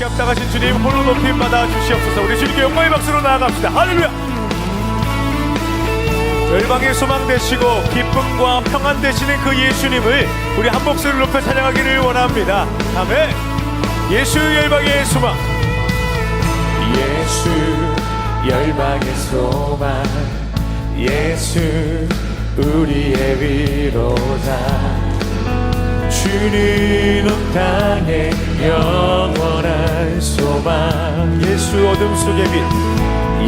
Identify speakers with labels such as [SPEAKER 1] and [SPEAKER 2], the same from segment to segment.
[SPEAKER 1] 함께 합당하신 주님 홀로 높임 받아 주시옵소서. 우리 주님께 영광의 박수로 나아갑시다. 할렐루야. 열방의 소망 되시고 기쁨과 평안 되시는 그 예수님을 우리 한 목소리를 높여 찬양하기를 원합니다. 아멘. 예수 열방의 소망.
[SPEAKER 2] 예수 열방의 소망, 예수 우리의 위로자. 주는 온 땅에 영원한 소망.
[SPEAKER 1] 예수 어둠 속의 빛,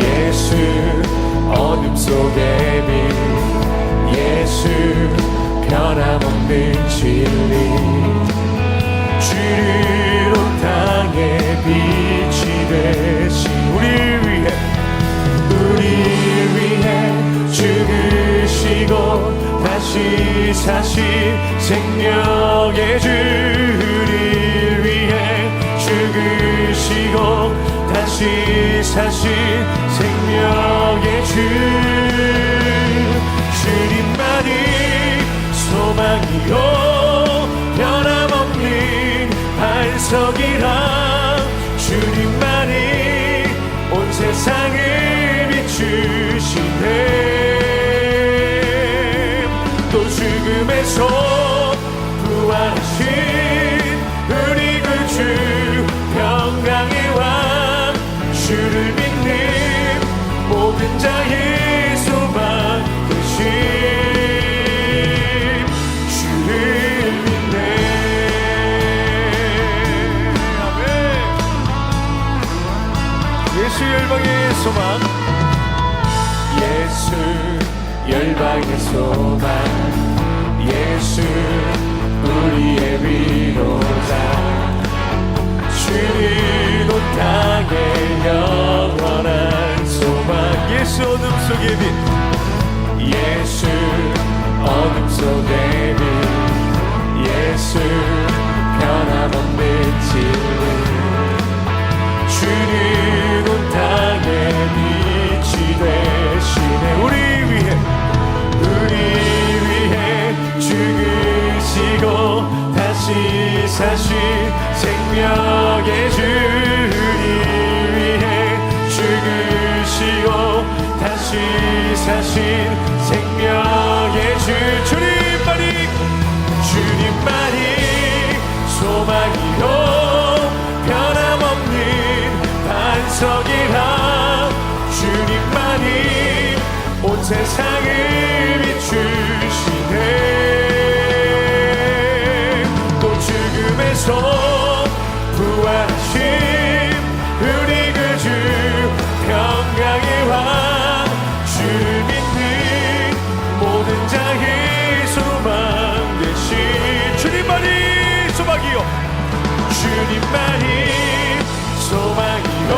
[SPEAKER 2] 예수 어둠 속의 빛, 예수 변함없는 진리. 주는 온 땅에 빛이 되신 우리 위해 죽으시고 다시 사신 생명의 주. 우리 위해 죽으시고 다시 사신 생명의 주. 주님만이 소망이요 변함없는 반석이라. 주님만이 온 세상을 비추시네. 또 죽음에서 부활하신 우리 구주 평강의 왕. 주를 믿는 모든 자의 소망 되신 주를 믿네.
[SPEAKER 1] 아멘. 예수 열방의 소망,
[SPEAKER 2] 예수 열방의 소망, 예수 우리의 위로자. 주는 온 땅에 영원한 소망.
[SPEAKER 1] 예수 어둠 속의 빛,
[SPEAKER 2] 예수 어둠 속의 빛, 예수 변함없는 진리. 주는 온 땅에 빛이 되시네. 우리 위해 죽으시고 다시 사신 생명의 주. 우리 위해 죽으시고 다시 사신 생명의 주. 주님만이 소망이요 변함없는 반석이라. 주님만이 온 세상을 비추시네. 또 죽음에서 부활하신 우리 구주 평강의 왕. 주를 믿는 모든 자의 소망 되신
[SPEAKER 1] 주님만이 소망이요.
[SPEAKER 2] 주님만이 소망이요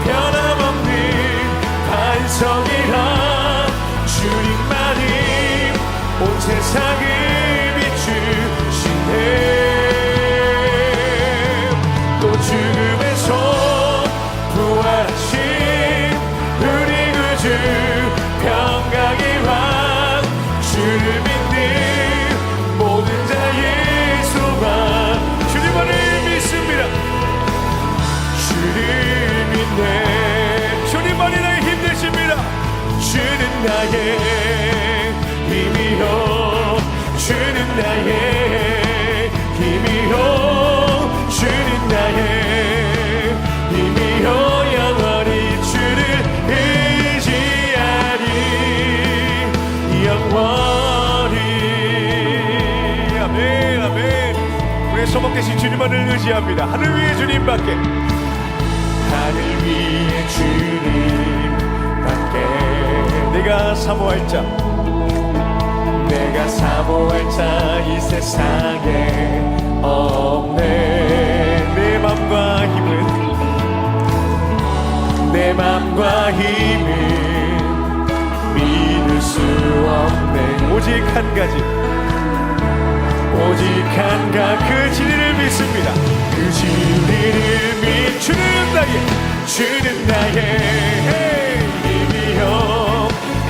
[SPEAKER 2] 변함없는 반석이라. 주님만이 온 세상을 비추시네. 또 죽음에서 부활하신 우리 구주 평강의 왕. 주를 믿는 모든 자의 소망.
[SPEAKER 1] 주님만을 믿습니다.
[SPEAKER 2] 주를 믿네.
[SPEAKER 1] 주님만이 나의 힘 되십니다.
[SPEAKER 2] 주는 나의 힘이요, 주는 나의 힘이요, 주는 나의 힘이요. 영원히 주를 의지하리. 영원히.
[SPEAKER 1] 아멘 아멘. 우리의 소망 되신 주님만을 의지합니다. 하늘 위에 주님밖에,
[SPEAKER 2] 하늘 위에 주님밖에
[SPEAKER 1] 내가 사모할 자,
[SPEAKER 2] 내가 사모할 자 이 세상에 없네.
[SPEAKER 1] 내 맘과 힘은,
[SPEAKER 2] 내 맘과 힘은 믿을 수 없네.
[SPEAKER 1] 오직 한 가지,
[SPEAKER 2] 오직 한가
[SPEAKER 1] 그 진리를 믿습니다.
[SPEAKER 2] 그 진리를
[SPEAKER 1] 주는 나의,
[SPEAKER 2] 주는 나의 힘이요,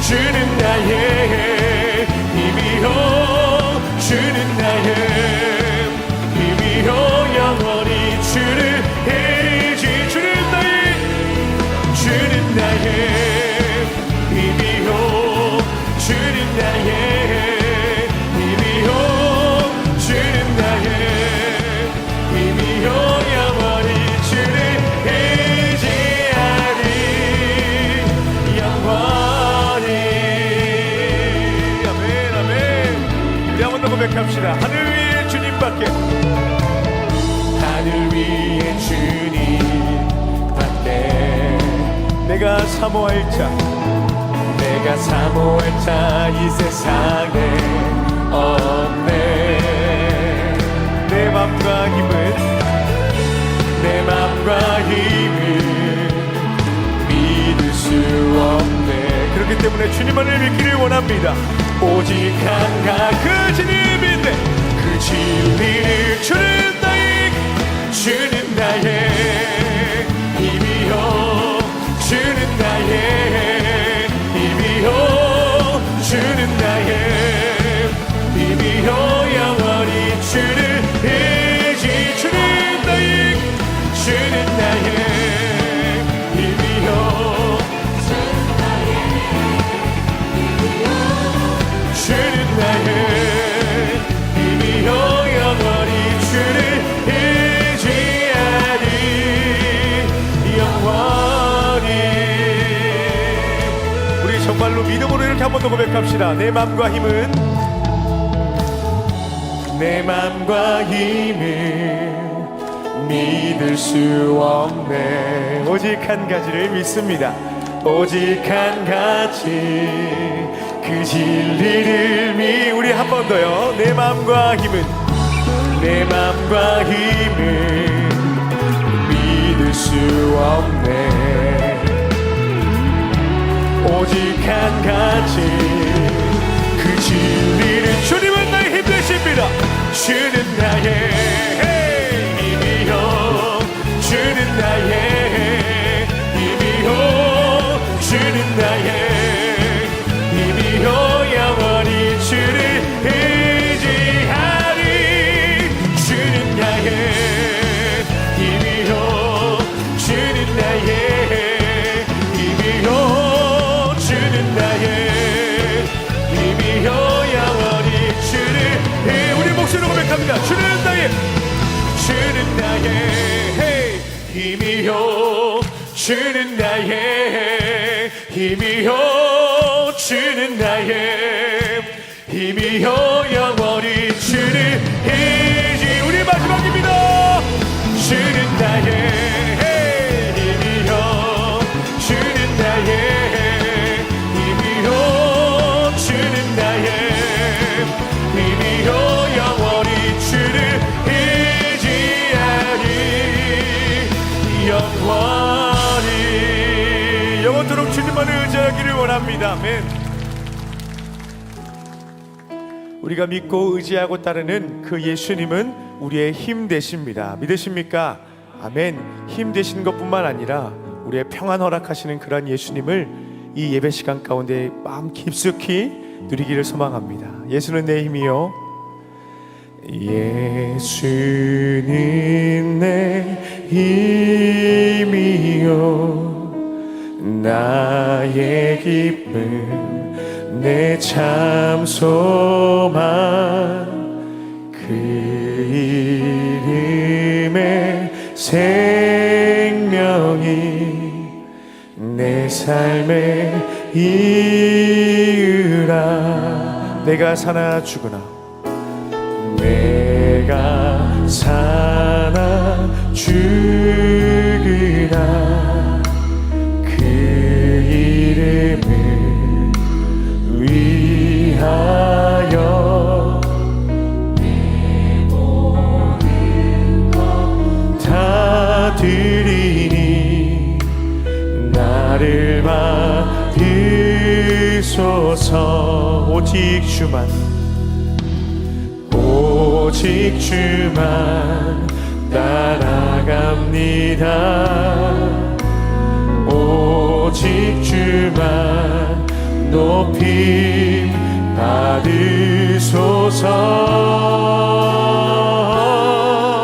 [SPEAKER 2] 주는 나의 힘이요, 주는 나의 힘이요. 영원히 주를
[SPEAKER 1] 내가 사모할 자
[SPEAKER 2] 내가 사모할 자 이 세상에 없네.
[SPEAKER 1] 내 맘과 힘은
[SPEAKER 2] 내 맘과 힘을 믿을 수 없네.
[SPEAKER 1] 그렇기 때문에 주님만을 믿기를 원합니다.
[SPEAKER 2] 오직 한 가지 진리인데 그 진리를 주는 나의 힘이요 주는 나의 힘이요 주는 나의 힘이요 영원히 주를 의지 주는 나의 힘이요 주는 나의 힘이요 영원히 주를 의지하리 영원히.
[SPEAKER 1] 우리 정말로 믿음으로 이렇게 한 번 더 고백합시다. 내 맘과 힘은
[SPEAKER 2] 내 맘과 힘을 믿을 수 없네.
[SPEAKER 1] 오직 한 가지를 믿습니다.
[SPEAKER 2] 오직 한 가지 그 진리를
[SPEAKER 1] 우리 한 번 더요. 내 맘과 힘은
[SPEAKER 2] 내 맘과 힘을 믿을 수 없네. 오직 한 가지 그 진리를
[SPEAKER 1] 주님은 나의 힘 되십니다.
[SPEAKER 2] 주는 나의 힘이요 주는 나의 힘이요 주는 나의 힘이요 영원히 주를 의지하리 주는 나의 힘이요 주는 나의 힘이요 주는 나의 힘이요 영원히 주를
[SPEAKER 1] 우리 목소리로 고백합니다. 주는 나의
[SPEAKER 2] 힘이요 주는 나의 힘이요 주는 나의 힘이요 영원히 주를 의지. 우리 마지막입니다. 주는 나의 힘이요 주는 나의 힘이요 주는 나의 힘이요 영원히 주를 의지하리 영원히.
[SPEAKER 1] 영원토록 주님만을 의지하기를 원합니다. 아멘. 우리가 믿고 의지하고 따르는 그 예수님은 우리의 힘 되십니다. 믿으십니까? 아멘. 힘 되시는 것뿐만 아니라 우리의 평안 허락하시는 그러한 예수님을 이 예배 시간 가운데 마음 깊숙이 누리기를 소망합니다. 예수는 내 힘이요
[SPEAKER 2] 예수님 내 힘이요 나의 기쁨 내 참 소망 그 이름의 생명이 내 삶의 이유라.
[SPEAKER 1] 내가 사나 죽으나
[SPEAKER 2] 내가 사나 죽으나 그 이름을 위하여 내 모든 것 다 드리니 나를 받으소서.
[SPEAKER 1] 오직 주만
[SPEAKER 2] 오직 주만 따라갑니다. 오직 주만 높임 받으소서.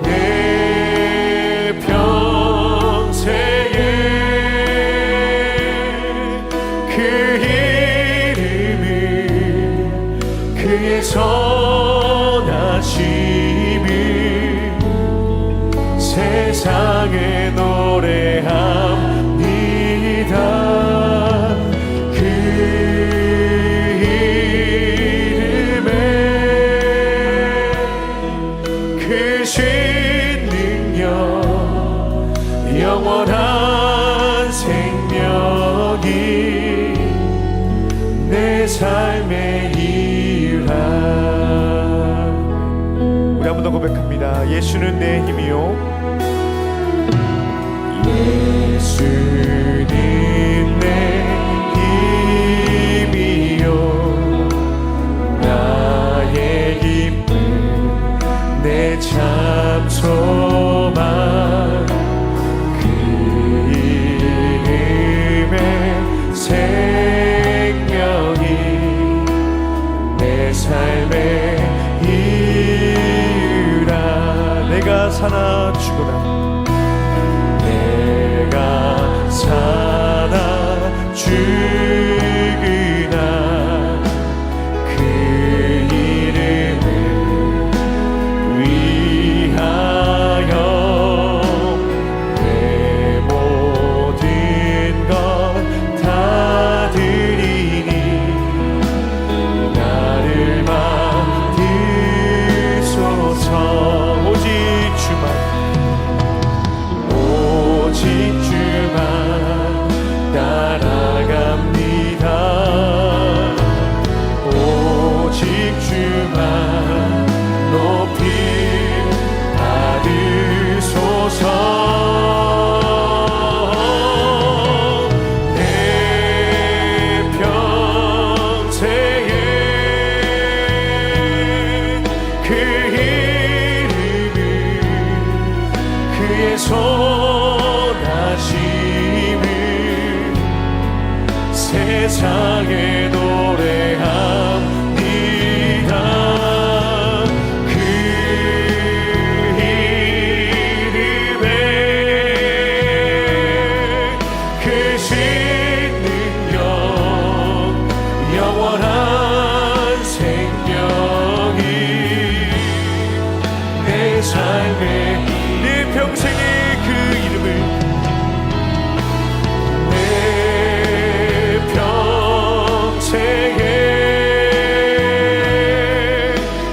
[SPEAKER 2] 내 평생에 그 이름을 그의 선하심을 세상에 노래합니다. 그 이름에 그 신 능력 영원한 생 삶의 이유라.
[SPEAKER 1] 우리 한 번 더 고백합니다. 예수는 내 힘이요
[SPEAKER 2] 예수님 내 힘이요 나의 기쁨 내 참 소망 그 이름의 생명이 내 삶의 이유라.
[SPEAKER 1] 내가 사나 죽으나
[SPEAKER 2] 내가 사나 죽으나 그 이름을 위하여 내 모든 것 다 드리니 나를 맡으소서.
[SPEAKER 1] 오직 주만
[SPEAKER 2] 오직 주만 따라갑니다. 오직 주만 높이 받으소서. 내 평생에 그 이름을 그의 선하심을 세상에 노래합니다. 그 이름에 크신 능력 영원한 생명이 내 삶에
[SPEAKER 1] 내 평생에 그 이름을
[SPEAKER 2] 내 평생에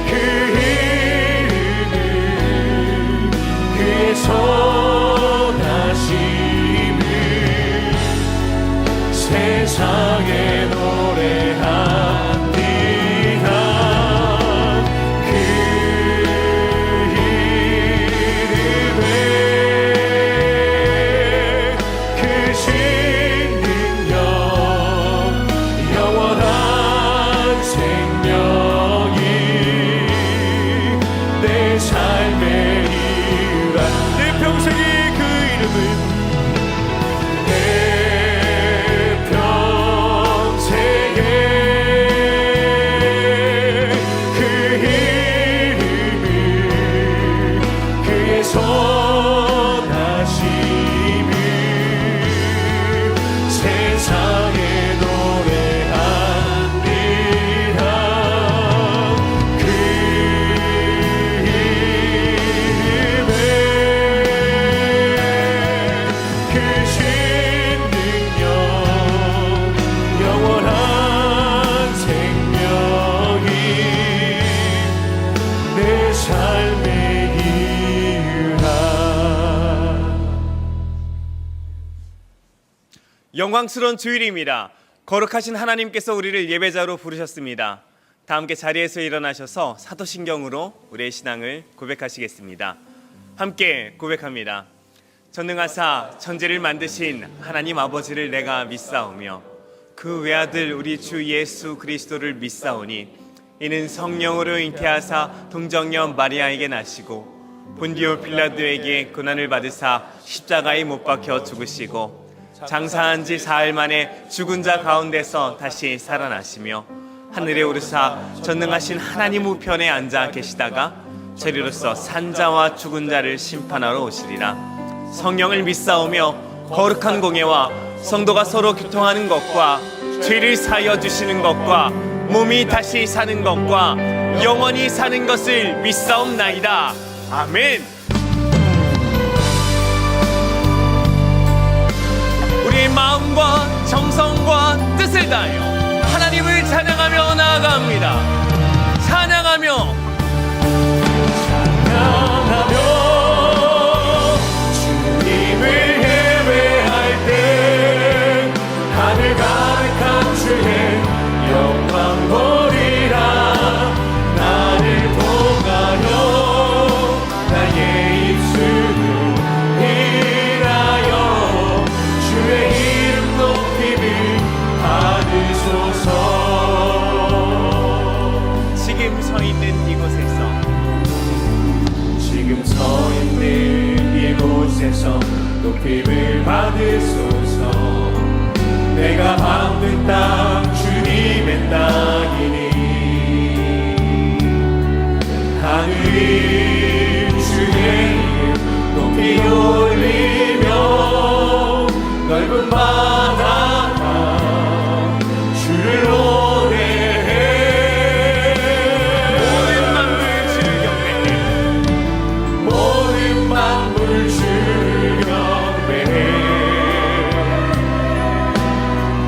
[SPEAKER 2] 그 이름을 그의 선하심을 세상에 노래합니다. 그 이름에 크신 능력 영원한 생명이 내 삶의 이유라.
[SPEAKER 1] 내 평생에 그 이름을
[SPEAKER 2] 내 평생에 그 이름을 그의 선하심을 세상에 노래합니다. 그 이름에 크신 능력 영원한 생명이 내 삶의 이유라.
[SPEAKER 3] 영광스러운 주일입니다. 거룩하신 하나님께서 우리를 예배자로 부르셨습니다. 다 함께 자리에서 일어나셔서 사도신경으로 우리의 신앙을 고백하시겠습니다. 함께 고백합니다. 전능하사 천지를 만드신 하나님 아버지를 내가 믿사오며 그 외아들 우리 주 예수 그리스도를 믿사오니 이는 성령으로 잉태하사 동정녀 마리아에게 나시고 본디오 빌라도에게 고난을 받으사 십자가에 못 박혀 죽으시고 장사한 지 사흘 만에 죽은 자 가운데서 다시 살아나시며 하늘에 오르사 전능하신 하나님 우편에 앉아 계시다가 저리로서 산자와 죽은 자를 심판하러 오시리라. 성령을 믿사오며 거룩한 공예와 성도가 서로 교통하는 것과 죄를 사하여 주시는 것과 몸이 다시 사는 것과 영원히 사는 것을 믿사옵나이다. 아멘. 우리의 마음과 정성과 뜻을 다하여 하나님을 찬양하며 나아갑니다. 찬양하며
[SPEAKER 2] 주님을 예배할 때 하늘 가득한 주의 영광 높임을 받으소서. 내가 밟는 땅 주님의 땅이니 하늘이 주의 이름 높이 올리며 넓은 바다가 주를 노래해.
[SPEAKER 3] 모든 만물 주를 경배해.
[SPEAKER 2] 모든 만물 주를 경배해.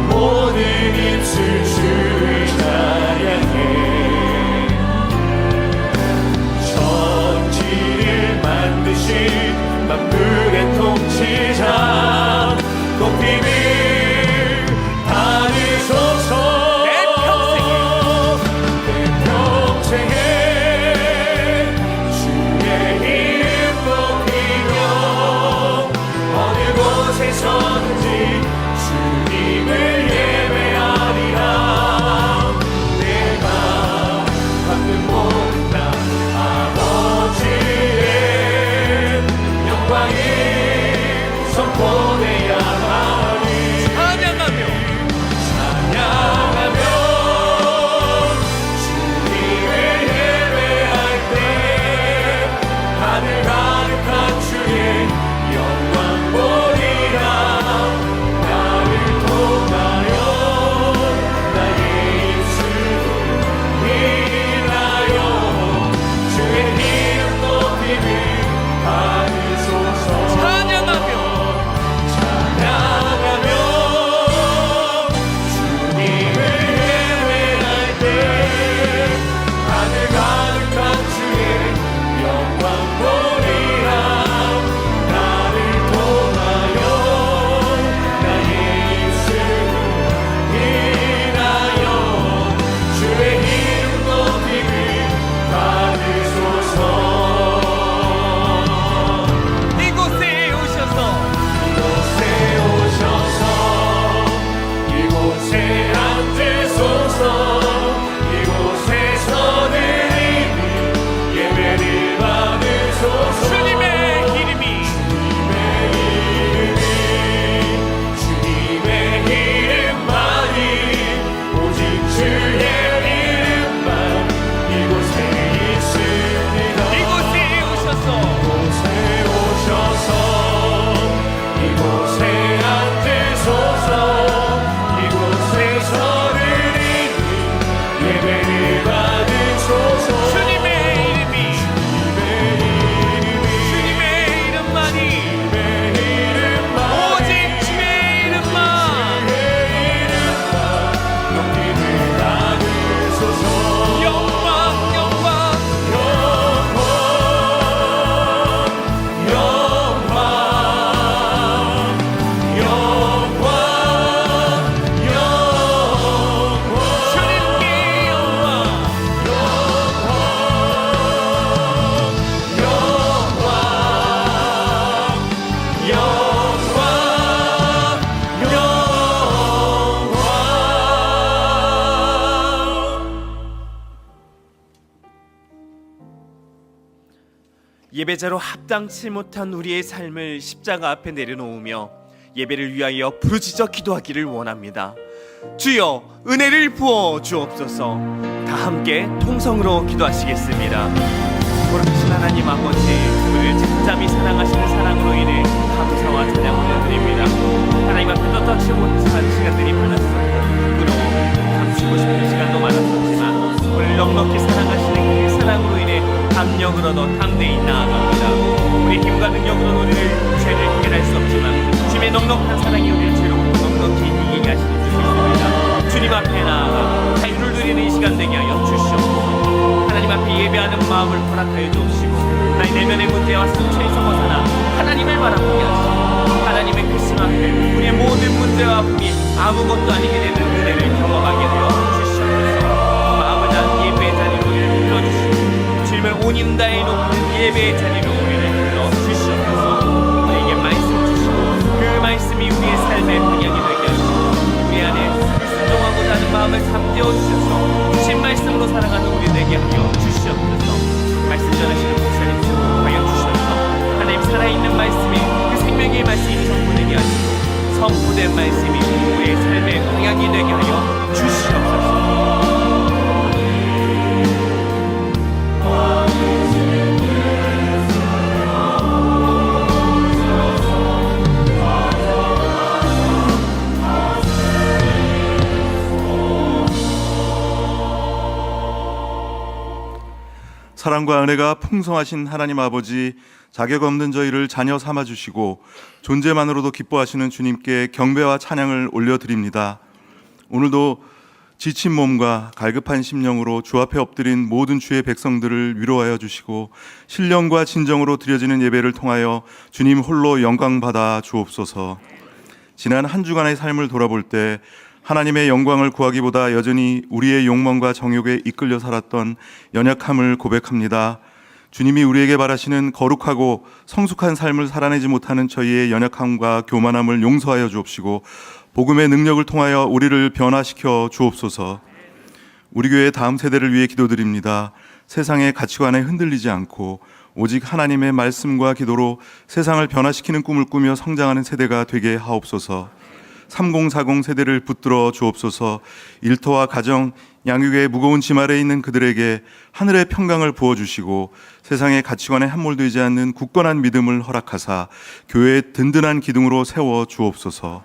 [SPEAKER 2] 모든 입술 주를 찬양해. 천지를 만드신 만물의 통치자 높임을 받으소서.
[SPEAKER 3] 내
[SPEAKER 2] 평생에 주의 이름 높이며 어느 곳에서든지 주님을 예배하리라. 내가 받는 모든 땅 아버지의 영광을 선포해야 하리.
[SPEAKER 3] 찬양하며
[SPEAKER 2] 찬양하며 주님을 예배할 때 하늘 가득한 주의 영광 보리라. 나를 통하여 나의 입술로 인하여 주의 이름 높임을 받으소서.
[SPEAKER 3] 찬양하며
[SPEAKER 2] 찬양하며 주님을 예배할 때 하늘 가득한 주의 영광 보리라. 나를 통하여 나의 입술로 인하여 주의 이름 높임을 받으소서.
[SPEAKER 3] 이곳에 오셔서
[SPEAKER 2] 이곳에 오셔서 이곳에 앉으소서. 이곳에서 드리는 예배를 받으소서.
[SPEAKER 3] 주님의 이름이
[SPEAKER 2] 주님의 이름만이 오직 주의 이름만 이곳에 있습니다.
[SPEAKER 3] 이곳에 오셔서
[SPEAKER 2] 이곳에 오셔서 이곳에 앉으소서. 이곳에서 드리는 예배를 받으소서.
[SPEAKER 3] 주님의 이름이 주님의 이름만이 오직 주의 이름만
[SPEAKER 2] 높임을 받으소서.
[SPEAKER 3] 영광 영광 주님께 영광 예배자로 합당치 못한 우리의 삶을 십자가 앞에 내려놓으며 예배를 위하여 부르짖어 기도하기를 원합니다. 주여 은혜를 부어 주옵소서. 다 함께 통성으로 기도하시겠습니다. 거룩하신 하나님 아버지, 우리를 참잠히 사랑하시는 사랑으로 인해 감사와 찬양을 드립니다. 하나님 앞에 떳떳지 못한 시간들이 많았었고 부끄러워 감추고 싶은 시간도 많았었지만 우리를 넉넉히 사랑하시는 그 사랑으로 인해 담력을 얻어 담대히 나아갑니다. 우리 힘과 능력으로 우리를 죄를 해결할 수 없지만 주님의 넉넉한 사랑이 우리를 죄로부터 넉넉히 이기게 하시는 주십니다. 주님 앞에 나아가 자유를 누리는 이 시간 되게 하여 주시옵소서. 하나님 앞에 예배하는 마음을 허락하여 주옵시고 나의 내면의 문제와 상처에서 벗어나 하나님을 바라보게 하시고 하나님의 그 심 앞에 우리의 모든 문제와 아픔이 아무것도 아니게 되는 은혜를 경험하게 되어 주시옵소서. 마음을 다한 예배의 자리로 우리를 불러주시고 주님을 온 힘 다해 높은 예배의 자리로 우리를 불러주시옵소서. 우리에게 말씀 주시고 그 말씀이 우리의 삶의 방향이 되게 하시고 우리 안에 순종하고자 하는 마음을 잠재워 주셔서 주신 말씀으로 살아가는 우리 되게 하여 주시옵소서. 말씀 전하시는 목사님 수고하여 주셔서 하나님 살아있는 말씀이 그 생명의 말씀이 하시고 선포된 말씀이 우리의 삶의 방향이 되게 하여 주시옵소서.
[SPEAKER 4] 사랑과 은혜가 풍성하신 하나님 아버지, 자격 없는 저희를 자녀 삼아주시고 존재만으로도 기뻐하시는 주님께 경배와 찬양을 올려드립니다. 오늘도 지친 몸과 갈급한 심령으로 주 앞에 엎드린 모든 주의 백성들을 위로하여 주시고 신령과 진정으로 드려지는 예배를 통하여 주님 홀로 영광받아 주옵소서. 지난 한 주간의 삶을 돌아볼 때 하나님의 영광을 구하기보다 여전히 우리의 욕망과 정욕에 이끌려 살았던 연약함을 고백합니다. 주님이 우리에게 바라시는 거룩하고 성숙한 삶을 살아내지 못하는 저희의 연약함과 교만함을 용서하여 주옵시고 복음의 능력을 통하여 우리를 변화시켜 주옵소서. 우리 교회 다음 세대를 위해 기도드립니다. 세상의 가치관에 흔들리지 않고 오직 하나님의 말씀과 기도로 세상을 변화시키는 꿈을 꾸며 성장하는 세대가 되게 하옵소서. 3040 세대를 붙들어 주옵소서. 일터와 가정, 양육의 무거운 짐 아래에 있는 그들에게 하늘의 평강을 부어주시고 세상의 가치관에 함몰되지 않는 굳건한 믿음을 허락하사 교회의 든든한 기둥으로 세워 주옵소서.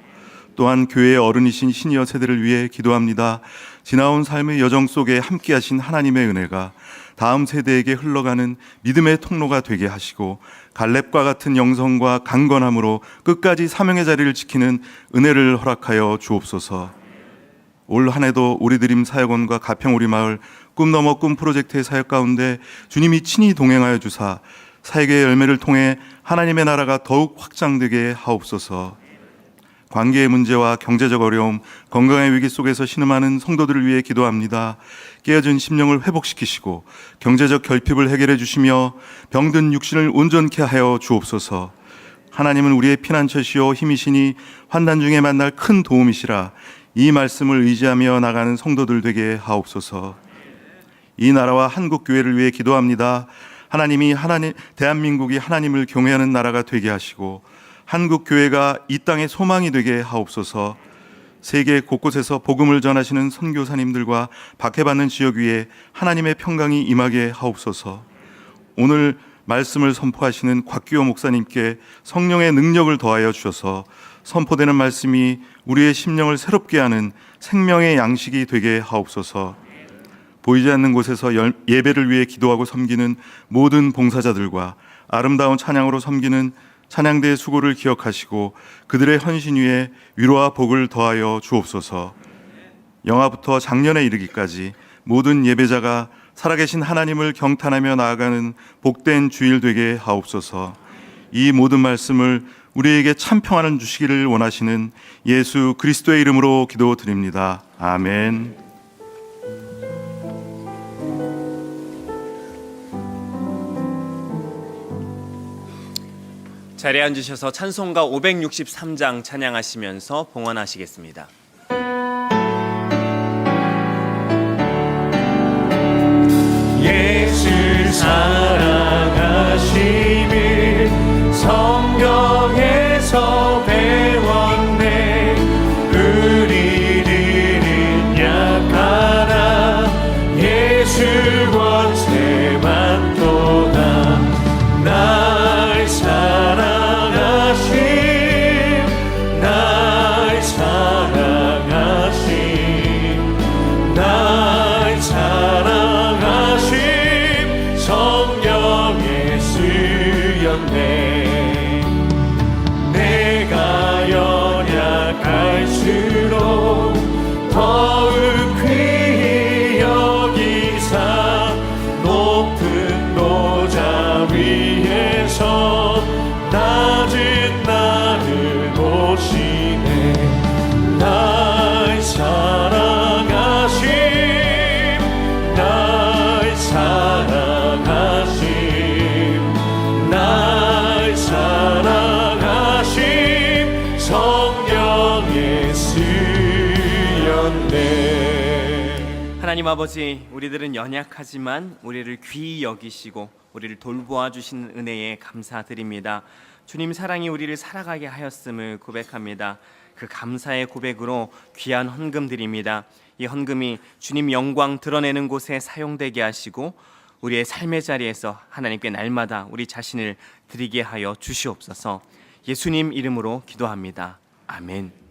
[SPEAKER 4] 또한 교회의 어른이신 시니어 세대를 위해 기도합니다. 지나온 삶의 여정 속에 함께하신 하나님의 은혜가 다음 세대에게 흘러가는 믿음의 통로가 되게 하시고 갈렙과 같은 영성과 강건함으로 끝까지 사명의 자리를 지키는 은혜를 허락하여 주옵소서. 올 한 해도 우리드림 사역원과 가평 우리마을 꿈 넘어 꿈 프로젝트의 사역 가운데 주님이 친히 동행하여 주사 사역의 열매를 통해 하나님의 나라가 더욱 확장되게 하옵소서. 관계의 문제와 경제적 어려움, 건강의 위기 속에서 신음하는 성도들을 위해 기도합니다. 깨어진 심령을 회복시키시고 경제적 결핍을 해결해 주시며 병든 육신을 온전케 하여 주옵소서. 하나님은 우리의 피난처시오 힘이시니 환난 중에 만날 큰 도움이시라. 이 말씀을 의지하며 나가는 성도들 되게 하옵소서. 이 나라와 한국 교회를 위해 기도합니다. 하나님이 대한민국이 하나님을 경외하는 나라가 되게 하시고 한국 교회가 이 땅의 소망이 되게 하옵소서. 세계 곳곳에서 복음을 전하시는 선교사님들과 박해받는 지역 위에 하나님의 평강이 임하게 하옵소서. 오늘 말씀을 선포하시는 곽기호 목사님께 성령의 능력을 더하여 주셔서 선포되는 말씀이 우리의 심령을 새롭게 하는 생명의 양식이 되게 하옵소서. 보이지 않는 곳에서 예배를 위해 기도하고 섬기는 모든 봉사자들과 아름다운 찬양으로 섬기는 찬양대의 수고를 기억하시고 그들의 헌신 위에 위로와 복을 더하여 주옵소서. 영화부터 작년에 이르기까지 모든 예배자가 살아계신 하나님을 경탄하며 나아가는 복된 주일 되게 하옵소서. 이 모든 말씀을 우리에게 참 평안을 주시기를 원하시는 예수 그리스도의 이름으로 기도드립니다. 아멘.
[SPEAKER 3] 자리에 앉으셔서 찬송가 563장 찬양하시면서 봉헌하시겠습니다.
[SPEAKER 2] 예수 사랑하심을 성경에서 배웠네. 우리들은 약하나 예수 권세만 도다. 날 사랑하심 날 사랑하심 날 사랑하심 성령의 수였네. 내가 연약할수록 더욱 귀히 여기사 높은 보좌 위에서 낮은 나를 보시네. 날 사랑하심 날 사랑하심 날 사랑하심 성령의 수였네.
[SPEAKER 3] 하나님 아버지, 우리들은 연약하지만 우리를 귀히 여기시고 우리를 돌보아 주시는 은혜에 감사드립니다. 주님 사랑이 우리를 살아가게 하였음을 고백합니다. 그 감사의 고백으로 귀한 헌금 드립니다. 이 헌금이 주님 영광 드러내는 곳에 사용되게 하시고 우리의 삶의 자리에서 하나님께 날마다 우리 자신을 드리게 하여 주시옵소서. 예수님 이름으로 기도합니다. 아멘.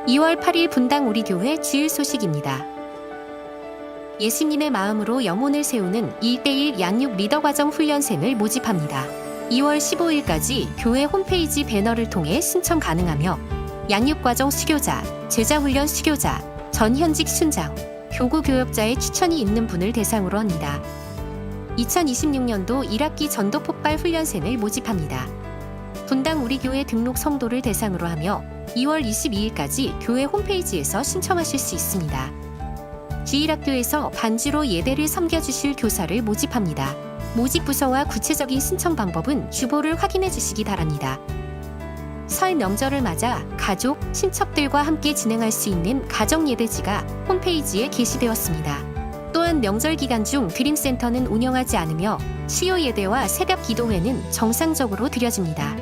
[SPEAKER 5] (2월 8일) 분당 우리 교회 주일 소식입니다. 예수님의 마음으로 영혼을 세우는 1:1 양육 리더 과정 훈련생을 모집합니다. 2월 15일까지 교회 홈페이지 배너를 통해 신청 가능하며 양육과정 수교자, 제자훈련 수교자, 전현직 순장, 교구 교역자의 추천이 있는 분을 대상으로 합니다. 2026년도 1학기 전도 폭발 훈련생을 모집합니다. 분당 우리 교회 등록 성도를 대상으로 하며 2월 22일까지 교회 홈페이지에서 신청하실 수 있습니다. 주일학교에서 반주로 예배를 섬겨주실 교사를 모집합니다. 모집 부서와 구체적인 신청 방법은 주보를 확인해 주시기 바랍니다. 설 명절을 맞아 가족, 친척들과 함께 진행할 수 있는 가정예배지가 홈페이지에 게시되었습니다. 또한 명절 기간 중 드림센터는 운영하지 않으며 수요 예배와 새벽 기도회는 정상적으로 드려집니다.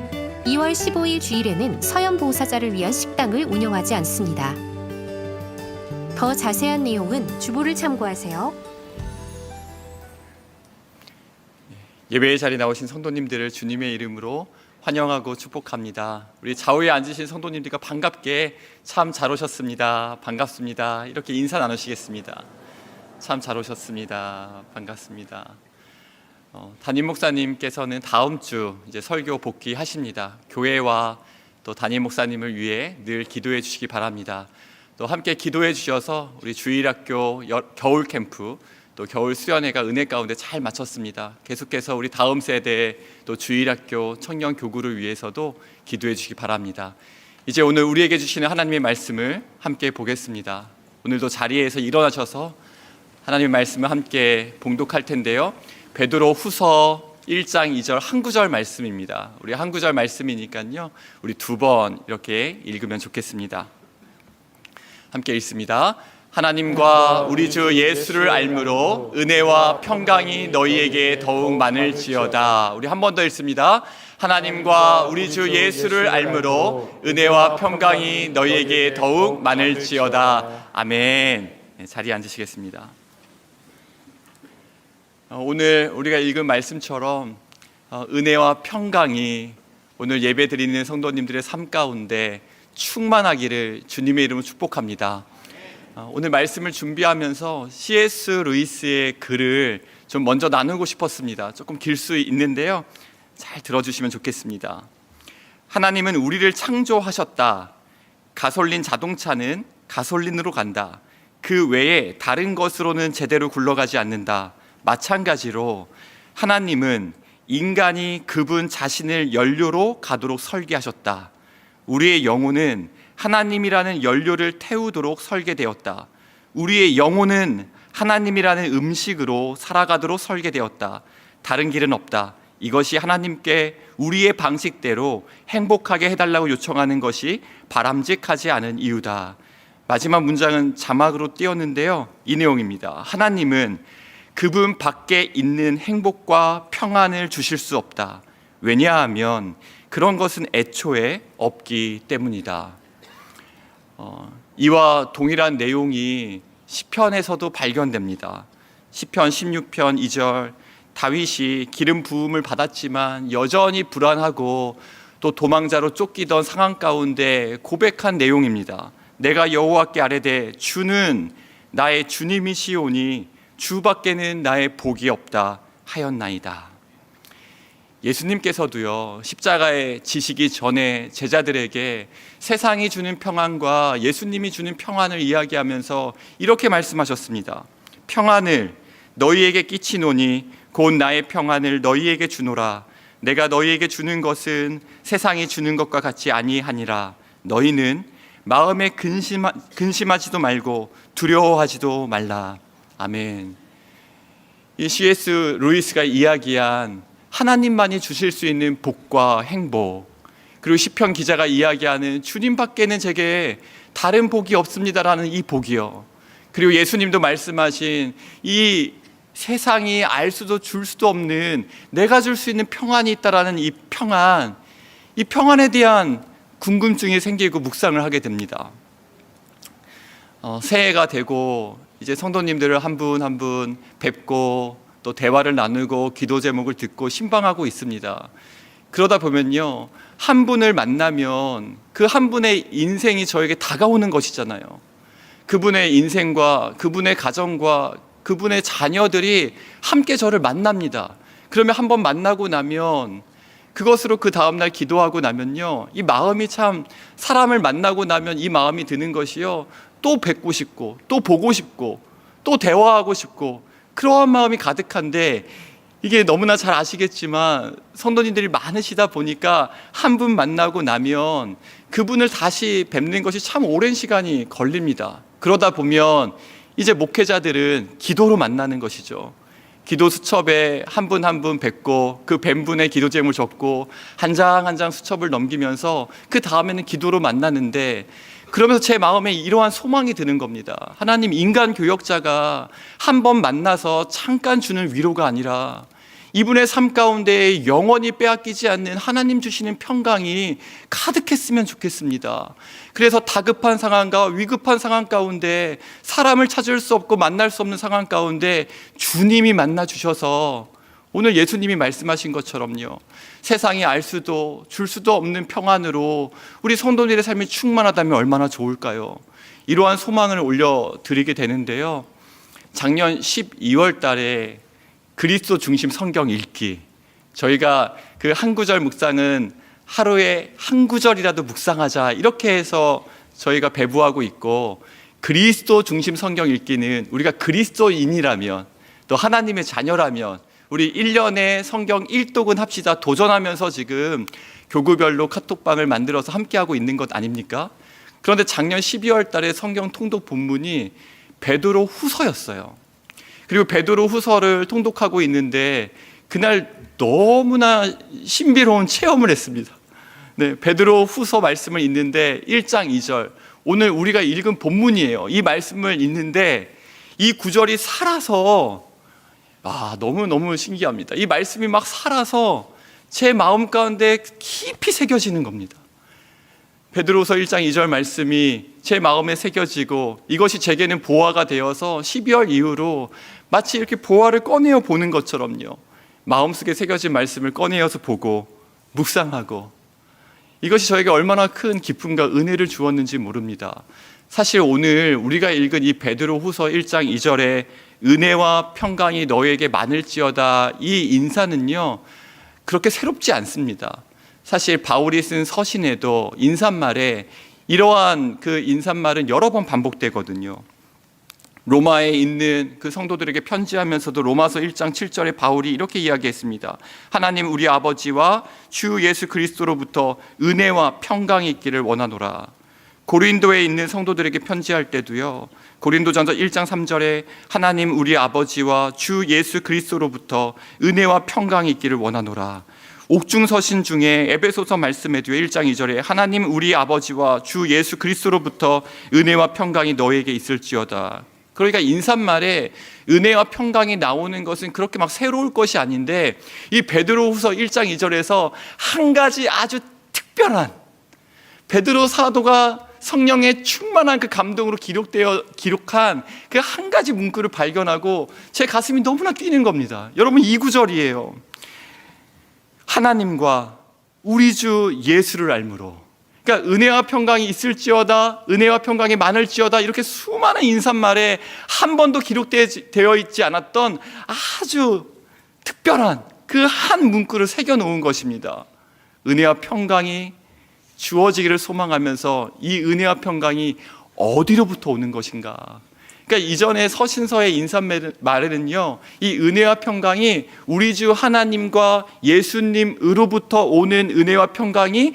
[SPEAKER 5] 2월 15일 주일에는 서연 봉사자를 위한 식당을 운영하지 않습니다. 더 자세한 내용은 주보를 참고하세요.
[SPEAKER 6] 예배의 자리에 나오신 성도님들을 주님의 이름으로 환영하고 축복합니다. 우리 좌우에 앉으신 성도님들과 반갑게 참 잘 오셨습니다. 반갑습니다. 이렇게 인사 나누시겠습니다. 참 잘 오셨습니다. 반갑습니다. 담임 목사님께서는 다음 주 이제 설교 복귀하십니다. 교회와 또 담임 목사님을 위해 늘 기도해 주시기 바랍니다. 또 함께 기도해 주셔서 우리 주일학교 겨울 캠프 또 겨울 수련회가 은혜 가운데 잘 마쳤습니다. 계속해서 우리 다음 세대 또 주일학교 청년 교구를 위해서도 기도해 주시기 바랍니다. 이제 오늘 우리에게 주시는 하나님의 말씀을 함께 보겠습니다. 오늘도 자리에서 일어나셔서 하나님의 말씀을 함께 봉독할 텐데요. 베드로 후서 1장 2절 한 구절 말씀입니다. 우리 한 구절 말씀이니까요, 우리 두 번 이렇게 읽으면 좋겠습니다. 함께 읽습니다. 하나님과 우리 주 예수를 알므로 은혜와 평강이 너희에게 더욱 많을지어다. 우리 한 번 더 읽습니다. 하나님과 우리 주 예수를 알므로 은혜와 평강이 너희에게 더욱 많을지어다. 아멘. 네, 자리에 앉으시겠습니다. 오늘 우리가 읽은 말씀처럼 은혜와 평강이 오늘 예배드리는 성도님들의 삶 가운데 충만하기를 주님의 이름으로 축복합니다. 오늘 말씀을 준비하면서 C.S. 루이스의 글을 좀 먼저 나누고 싶었습니다. 조금 길 수 있는데요, 잘 들어주시면 좋겠습니다. 하나님은 우리를 창조하셨다. 가솔린 자동차는 가솔린으로 간다. 그 외에 다른 것으로는 제대로 굴러가지 않는다. 마찬가지로 하나님은 인간이 그분 자신을 연료로 가도록 설계하셨다. 우리의 영혼은 하나님이라는 연료를 태우도록 설계되었다. 우리의 영혼은 하나님이라는 음식으로 살아가도록 설계되었다. 다른 길은 없다. 이것이 하나님께 우리의 방식대로 행복하게 해달라고 요청하는 것이 바람직하지 않은 이유다. 마지막 문장은 자막으로 띄었는데요, 이 내용입니다. 하나님은 그분 밖에 있는 행복과 평안을 주실 수 없다. 왜냐하면 그런 것은 애초에 없기 때문이다. 이와 동일한 내용이 시편에서도 발견됩니다. 시편 16편 2절, 다윗이 기름 부음을 받았지만 여전히 불안하고 또 도망자로 쫓기던 상황 가운데 고백한 내용입니다. 내가 여호와께 아뢰되 주는 나의 주님이시오니 주밖에는 나의 복이 없다 하였나이다. 예수님께서도요, 십자가에 지시기 전에 제자들에게 세상이 주는 평안과 예수님이 주는 평안을 이야기하면서 이렇게 말씀하셨습니다. 평안을 너희에게 끼치노니 곧 나의 평안을 너희에게 주노라. 내가 너희에게 주는 것은 세상이 주는 것과 같이 아니하니라. 너희는 마음에 근심하지도 말고 두려워하지도 말라. 아멘. 이 C.S. 루이스가 이야기한 하나님만이 주실 수 있는 복과 행복, 그리고 시편 기자가 이야기하는 주님 밖에는 제게 다른 복이 없습니다라는 이 복이요, 그리고 예수님도 말씀하신 이 세상이 알 수도 줄 수도 없는 내가 줄 수 있는 평안이 있다라는 이 평안에 대한 궁금증이 생기고 묵상을 하게 됩니다. 새해가 되고 이제 성도님들을 한 분 한 분 뵙고 또 대화를 나누고 기도 제목을 듣고 신방하고 있습니다. 그러다 보면요, 한 분을 만나면 그 한 분의 인생이 저에게 다가오는 것이잖아요. 그분의 인생과 그분의 가정과 그분의 자녀들이 함께 저를 만납니다. 그러면 한 번 만나고 나면 그것으로 그 다음날 기도하고 나면요, 이 마음이 참, 사람을 만나고 나면 이 마음이 드는 것이요, 또 뵙고 싶고 또 보고 싶고 또 대화하고 싶고 그러한 마음이 가득한데, 이게 너무나 잘 아시겠지만 성도님들이 많으시다 보니까 한 분 만나고 나면 그분을 다시 뵙는 것이 참 오랜 시간이 걸립니다. 그러다 보면 이제 목회자들은 기도로 만나는 것이죠. 기도 수첩에 한 분 한 분 뵙고 그 뵌 분의 기도 제목을 적고 한 장 한 장 수첩을 넘기면서 그 다음에는 기도로 만나는데, 그러면서 제 마음에 이러한 소망이 드는 겁니다. 하나님, 인간 교역자가 한 번 만나서 잠깐 주는 위로가 아니라 이분의 삶 가운데 영원히 빼앗기지 않는 하나님 주시는 평강이 가득했으면 좋겠습니다. 그래서 다급한 상황과 위급한 상황 가운데, 사람을 찾을 수 없고 만날 수 없는 상황 가운데 주님이 만나 주셔서 오늘 예수님이 말씀하신 것처럼요, 세상이 알 수도 줄 수도 없는 평안으로 우리 성도들의 삶이 충만하다면 얼마나 좋을까요? 이러한 소망을 올려드리게 되는데요, 작년 12월 달에 그리스도 중심 성경 읽기, 저희가 그 한 구절 묵상은 하루에 한 구절이라도 묵상하자, 이렇게 해서 저희가 배부하고 있고, 그리스도 중심 성경 읽기는 우리가 그리스도인이라면, 또 하나님의 자녀라면 우리 1년에 성경 1독은 합시다 도전하면서 지금 교구별로 카톡방을 만들어서 함께하고 있는 것 아닙니까? 그런데 작년 12월 달에 성경 통독 본문이 베드로 후서였어요. 그리고 베드로 후서를 통독하고 있는데 그날 너무나 신비로운 체험을 했습니다. 네, 베드로 후서 말씀을 읽는데 1장 2절, 오늘 우리가 읽은 본문이에요. 이 말씀을 읽는데 이 구절이 살아서 너무너무 신기합니다. 이 말씀이 막 살아서 제 마음 가운데 깊이 새겨지는 겁니다. 베드로서 1장 2절 말씀이 제 마음에 새겨지고 이것이 제게는 보화가 되어서 12월 이후로 마치 이렇게 보화를 꺼내어 보는 것처럼요, 마음속에 새겨진 말씀을 꺼내어서 보고 묵상하고, 이것이 저에게 얼마나 큰 기쁨과 은혜를 주었는지 모릅니다. 사실 오늘 우리가 읽은 이 베드로 후서 1장 2절에 은혜와 평강이 너에게 많을지어다, 이 인사는요 그렇게 새롭지 않습니다. 사실 바울이 쓴 서신에도 인사말에 이러한 그 인사말은 여러 번 반복되거든요. 로마에 있는 그 성도들에게 편지하면서도 로마서 1장 7절에 바울이 이렇게 이야기했습니다. 하나님 우리 아버지와 주 예수 그리스도로부터 은혜와 평강이 있기를 원하노라. 고린도에 있는 성도들에게 편지할 때도요, 고린도전서 1장 3절에 하나님 우리 아버지와 주 예수 그리스도로부터 은혜와 평강이 있기를 원하노라. 옥중서신 중에 에베소서 말씀에도요 1장 2절에 하나님 우리 아버지와 주 예수 그리스도로부터 은혜와 평강이 너에게 있을지어다. 그러니까 인사말에 은혜와 평강이 나오는 것은 그렇게 막 새로울 것이 아닌데, 이 베드로후서 1장 2절에서 한 가지 아주 특별한, 베드로 사도가 성령의 충만한 그 감동으로 기록한 그 한 가지 문구를 발견하고 제 가슴이 너무나 뛰는 겁니다. 여러분, 이 구절이에요. 하나님과 우리 주 예수를 알므로. 그러니까 은혜와 평강이 있을지어다, 은혜와 평강이 많을지어다, 이렇게 수많은 인사말에 한 번도 기록되어 있지 않았던 아주 특별한 그 한 문구를 새겨놓은 것입니다. 은혜와 평강이 주어지기를 소망하면서 이 은혜와 평강이 어디로부터 오는 것인가? 그러니까 이전에 서신서의 인사말에는요, 이 은혜와 평강이 우리 주 하나님과 예수님으로부터 오는 은혜와 평강이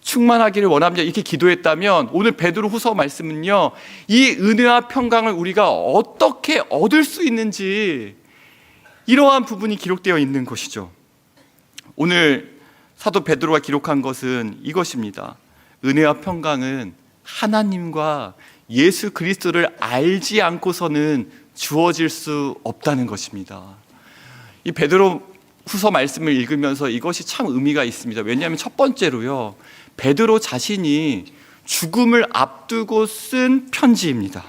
[SPEAKER 6] 충만하기를 원합니다, 이렇게 기도했다면, 오늘 베드로 후서 말씀은요, 이 은혜와 평강을 우리가 어떻게 얻을 수 있는지 이러한 부분이 기록되어 있는 것이죠. 오늘 사도 베드로가 기록한 것은 이것입니다. 은혜와 평강은 하나님과 예수 그리스도를 알지 않고서는 주어질 수 없다는 것입니다. 이 베드로 후서 말씀을 읽으면서 이것이 참 의미가 있습니다. 왜냐하면 첫 번째로요, 베드로 자신이 죽음을 앞두고 쓴 편지입니다.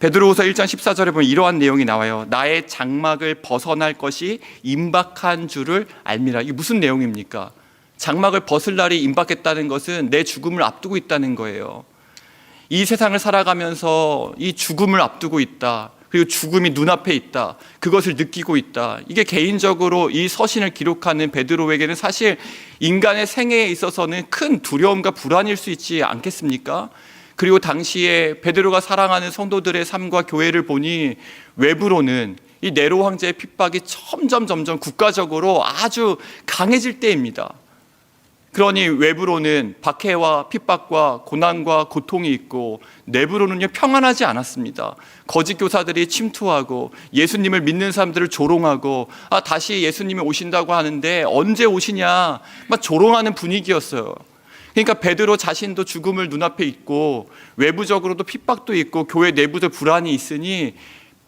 [SPEAKER 6] 베드로후서 1장 14절에 보면 이러한 내용이 나와요. 나의 장막을 벗어날 것이 임박한 줄을 알미라. 이게 무슨 내용입니까? 장막을 벗을 날이 임박했다는 것은 내 죽음을 앞두고 있다는 거예요. 이 세상을 살아가면서 이 죽음을 앞두고 있다, 그리고 죽음이 눈앞에 있다, 그것을 느끼고 있다. 이게 개인적으로 이 서신을 기록하는 베드로에게는 사실 인간의 생애에 있어서는 큰 두려움과 불안일 수 있지 않겠습니까? 그리고 당시에 베드로가 사랑하는 성도들의 삶과 교회를 보니 외부로는 이 네로 황제의 핍박이 점점 국가적으로 아주 강해질 때입니다. 그러니 외부로는 박해와 핍박과 고난과 고통이 있고, 내부로는요 평안하지 않았습니다. 거짓 교사들이 침투하고 예수님을 믿는 사람들을 조롱하고, 다시 예수님이 오신다고 하는데 언제 오시냐, 막 조롱하는 분위기였어요. 그러니까 베드로 자신도 죽음을 눈앞에 있고 외부적으로도 핍박도 있고 교회 내부도 불안이 있으니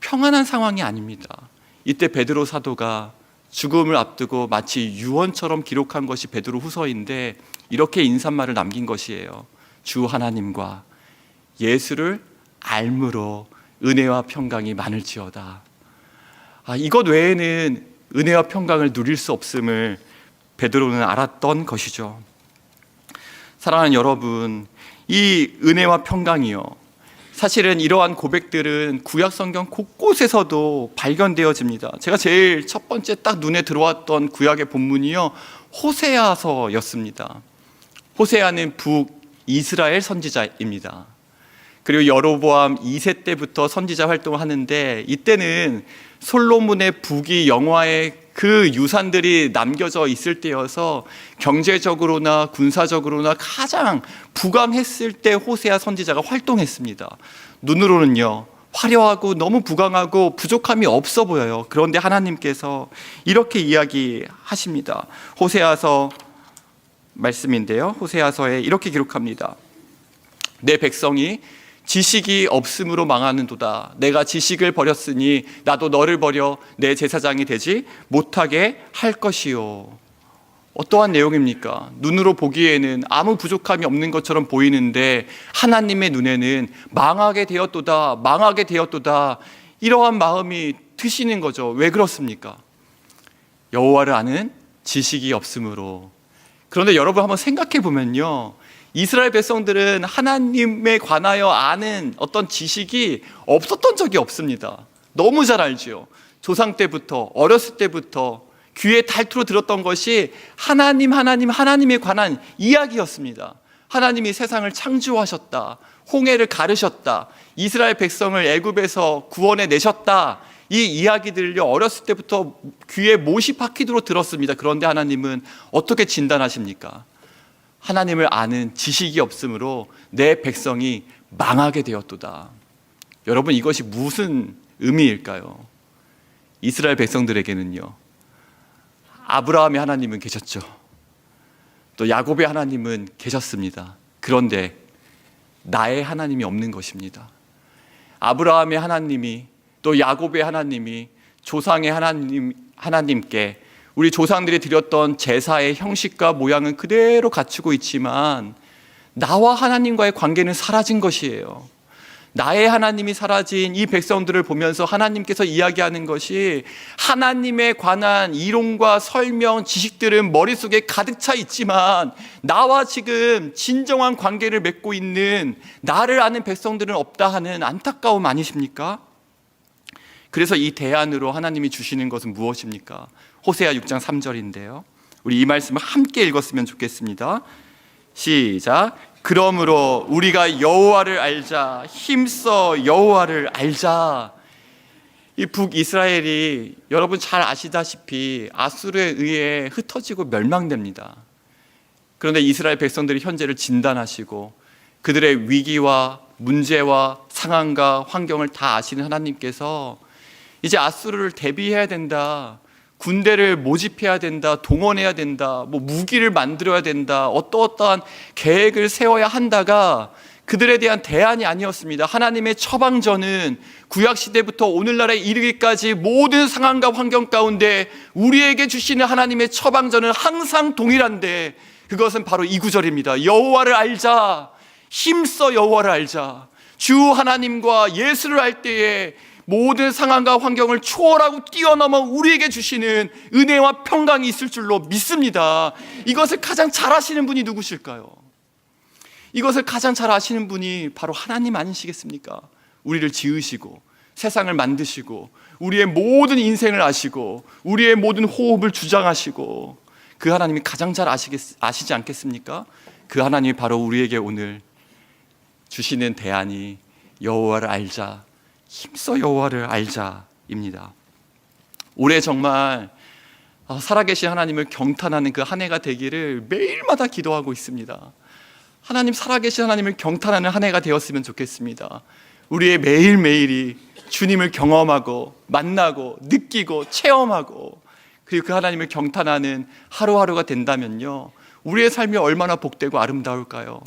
[SPEAKER 6] 평안한 상황이 아닙니다. 이때 베드로 사도가 죽음을 앞두고 마치 유언처럼 기록한 것이 베드로 후서인데, 이렇게 인사말을 남긴 것이에요. 주 하나님과 예수를 알므로 은혜와 평강이 많을지어다. 이것 외에는 은혜와 평강을 누릴 수 없음을 베드로는 알았던 것이죠. 사랑하는 여러분, 이 은혜와 평강이요, 사실은 이러한 고백들은 구약 성경 곳곳에서도 발견되어집니다. 제가 제일 첫 번째 딱 눈에 들어왔던 구약의 본문이요, 호세아서였습니다. 호세아는 북이스라엘 선지자입니다. 그리고 여로보암 2세 때부터 선지자 활동을 하는데, 이때는 솔로몬의 북이 영화의 그 유산들이 남겨져 있을 때여서 경제적으로나 군사적으로나 가장 부강했을 때 호세아 선지자가 활동했습니다. 눈으로는요, 화려하고 너무 부강하고 부족함이 없어 보여요. 그런데 하나님께서 이렇게 이야기하십니다. 호세아서 말씀인데요, 호세아서에 이렇게 기록합니다. 내 백성이 지식이 없음으로 망하는도다. 내가 지식을 버렸으니 나도 너를 버려 내 제사장이 되지 못하게 할 것이요. 어떠한 내용입니까? 눈으로 보기에는 아무 부족함이 없는 것처럼 보이는데 하나님의 눈에는 망하게 되었도다, 망하게 되었도다, 이러한 마음이 드시는 거죠. 왜 그렇습니까? 여호와를 아는 지식이 없으므로. 그런데 여러분 한번 생각해 보면요, 이스라엘 백성들은 하나님에 관하여 아는 어떤 지식이 없었던 적이 없습니다. 너무 잘 알죠. 조상 때부터, 어렸을 때부터 귀에 달투로 들었던 것이 하나님에 관한 이야기였습니다. 하나님이 세상을 창조하셨다, 홍해를 가르셨다, 이스라엘 백성을 애굽에서 구원해 내셨다, 이 이야기들을요, 어렸을 때부터 귀에 못이 박히도록 들었습니다. 그런데 하나님은 어떻게 진단하십니까? 하나님을 아는 지식이 없으므로 내 백성이 망하게 되었도다. 여러분, 이것이 무슨 의미일까요? 이스라엘 백성들에게는요, 아브라함의 하나님은 계셨죠. 또 야곱의 하나님은 계셨습니다. 그런데 나의 하나님이 없는 것입니다. 아브라함의 하나님이, 또 야곱의 하나님이 조상의 하나님께 우리 조상들이 드렸던 제사의 형식과 모양은 그대로 갖추고 있지만 나와 하나님과의 관계는 사라진 것이에요. 나의 하나님이 사라진 이 백성들을 보면서 하나님께서 이야기하는 것이, 하나님에 관한 이론과 설명, 지식들은 머릿속에 가득 차 있지만 나와 지금 진정한 관계를 맺고 있는 나를 아는 백성들은 없다 하는 안타까움 아니십니까? 그래서 이 대안으로 하나님이 주시는 것은 무엇입니까? 호세아 6장 3절인데요. 우리 이 말씀을 함께 읽었으면 좋겠습니다. 시작. 그러므로 우리가 여호와를 알자, 힘써 여호와를 알자. 이 북이스라엘이 여러분 잘 아시다시피 아수르에 의해 흩어지고 멸망됩니다. 그런데 이스라엘 백성들이 현재를 진단하시고 그들의 위기와 문제와 상황과 환경을 다 아시는 하나님께서 이제 아수르를 대비해야 된다, 군대를 모집해야 된다, 동원해야 된다, 무기를 만들어야 된다, 어떠한 계획을 세워야 한다가 그들에 대한 대안이 아니었습니다. 하나님의 처방전은 구약시대부터 오늘날에 이르기까지 모든 상황과 환경 가운데 우리에게 주시는 하나님의 처방전은 항상 동일한데, 그것은 바로 이 구절입니다. 여호와를 알자, 힘써 여호와를 알자. 주 하나님과 예수를 알 때에 모든 상황과 환경을 초월하고 뛰어넘어 우리에게 주시는 은혜와 평강이 있을 줄로 믿습니다. 이것을 가장 잘 아시는 분이 누구실까요? 이것을 가장 잘 아시는 분이 바로 하나님 아니시겠습니까? 우리를 지으시고 세상을 만드시고 우리의 모든 인생을 아시고 우리의 모든 호흡을 주장하시고 그 하나님이 가장 잘 아시지 않겠습니까? 그 하나님이 바로 우리에게 오늘 주시는 대안이 여호와를 알자, 힘써 여호와를 알자입니다. 올해 정말 살아계신 하나님을 경탄하는 그 한 해가 되기를 매일마다 기도하고 있습니다. 하나님, 살아계신 하나님을 경탄하는 한 해가 되었으면 좋겠습니다. 우리의 매일매일이 주님을 경험하고 만나고 느끼고 체험하고 그리고 그 하나님을 경탄하는 하루하루가 된다면요, 우리의 삶이 얼마나 복되고 아름다울까요?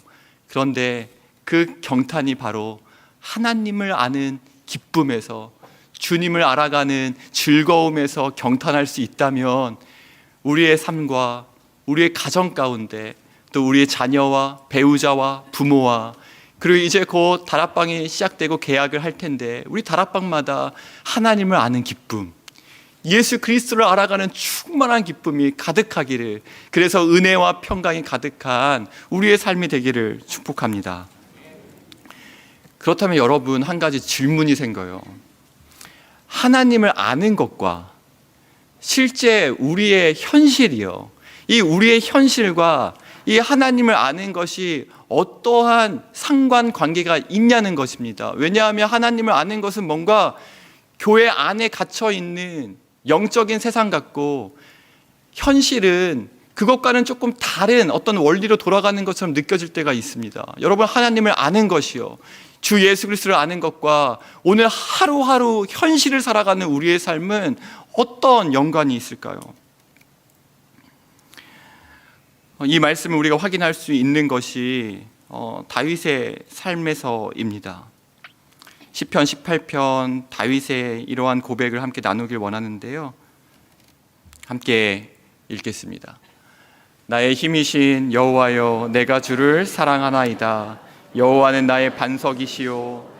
[SPEAKER 6] 그런데 그 경탄이 바로 하나님을 아는 기쁨에서, 주님을 알아가는 즐거움에서 경탄할 수 있다면 우리의 삶과 우리의 가정 가운데, 또 우리의 자녀와 배우자와 부모와, 그리고 이제 곧 다락방이 시작되고 개학을 할 텐데 우리 다락방마다 하나님을 아는 기쁨, 예수 그리스도를 알아가는 충만한 기쁨이 가득하기를, 그래서 은혜와 평강이 가득한 우리의 삶이 되기를 축복합니다. 그렇다면 여러분, 한 가지 질문이 생겨요. 하나님을 아는 것과 실제 우리의 현실이요, 이 우리의 현실과 이 하나님을 아는 것이 어떠한 상관관계가 있냐는 것입니다. 왜냐하면 하나님을 아는 것은 뭔가 교회 안에 갇혀 있는 영적인 세상 같고, 현실은 그것과는 조금 다른 어떤 원리로 돌아가는 것처럼 느껴질 때가 있습니다. 여러분, 하나님을 아는 것이요, 주 예수 그리스도를 아는 것과 오늘 하루하루 현실을 살아가는 우리의 삶은 어떤 연관이 있을까요? 이 말씀을 우리가 확인할 수 있는 것이 다윗의 삶에서입니다. 시편 18편 다윗의 이러한 고백을 함께 나누길 원하는데요, 함께 읽겠습니다. 나의 힘이신 여호와여, 내가 주를 사랑하나이다. 여호와는 나의 반석이시요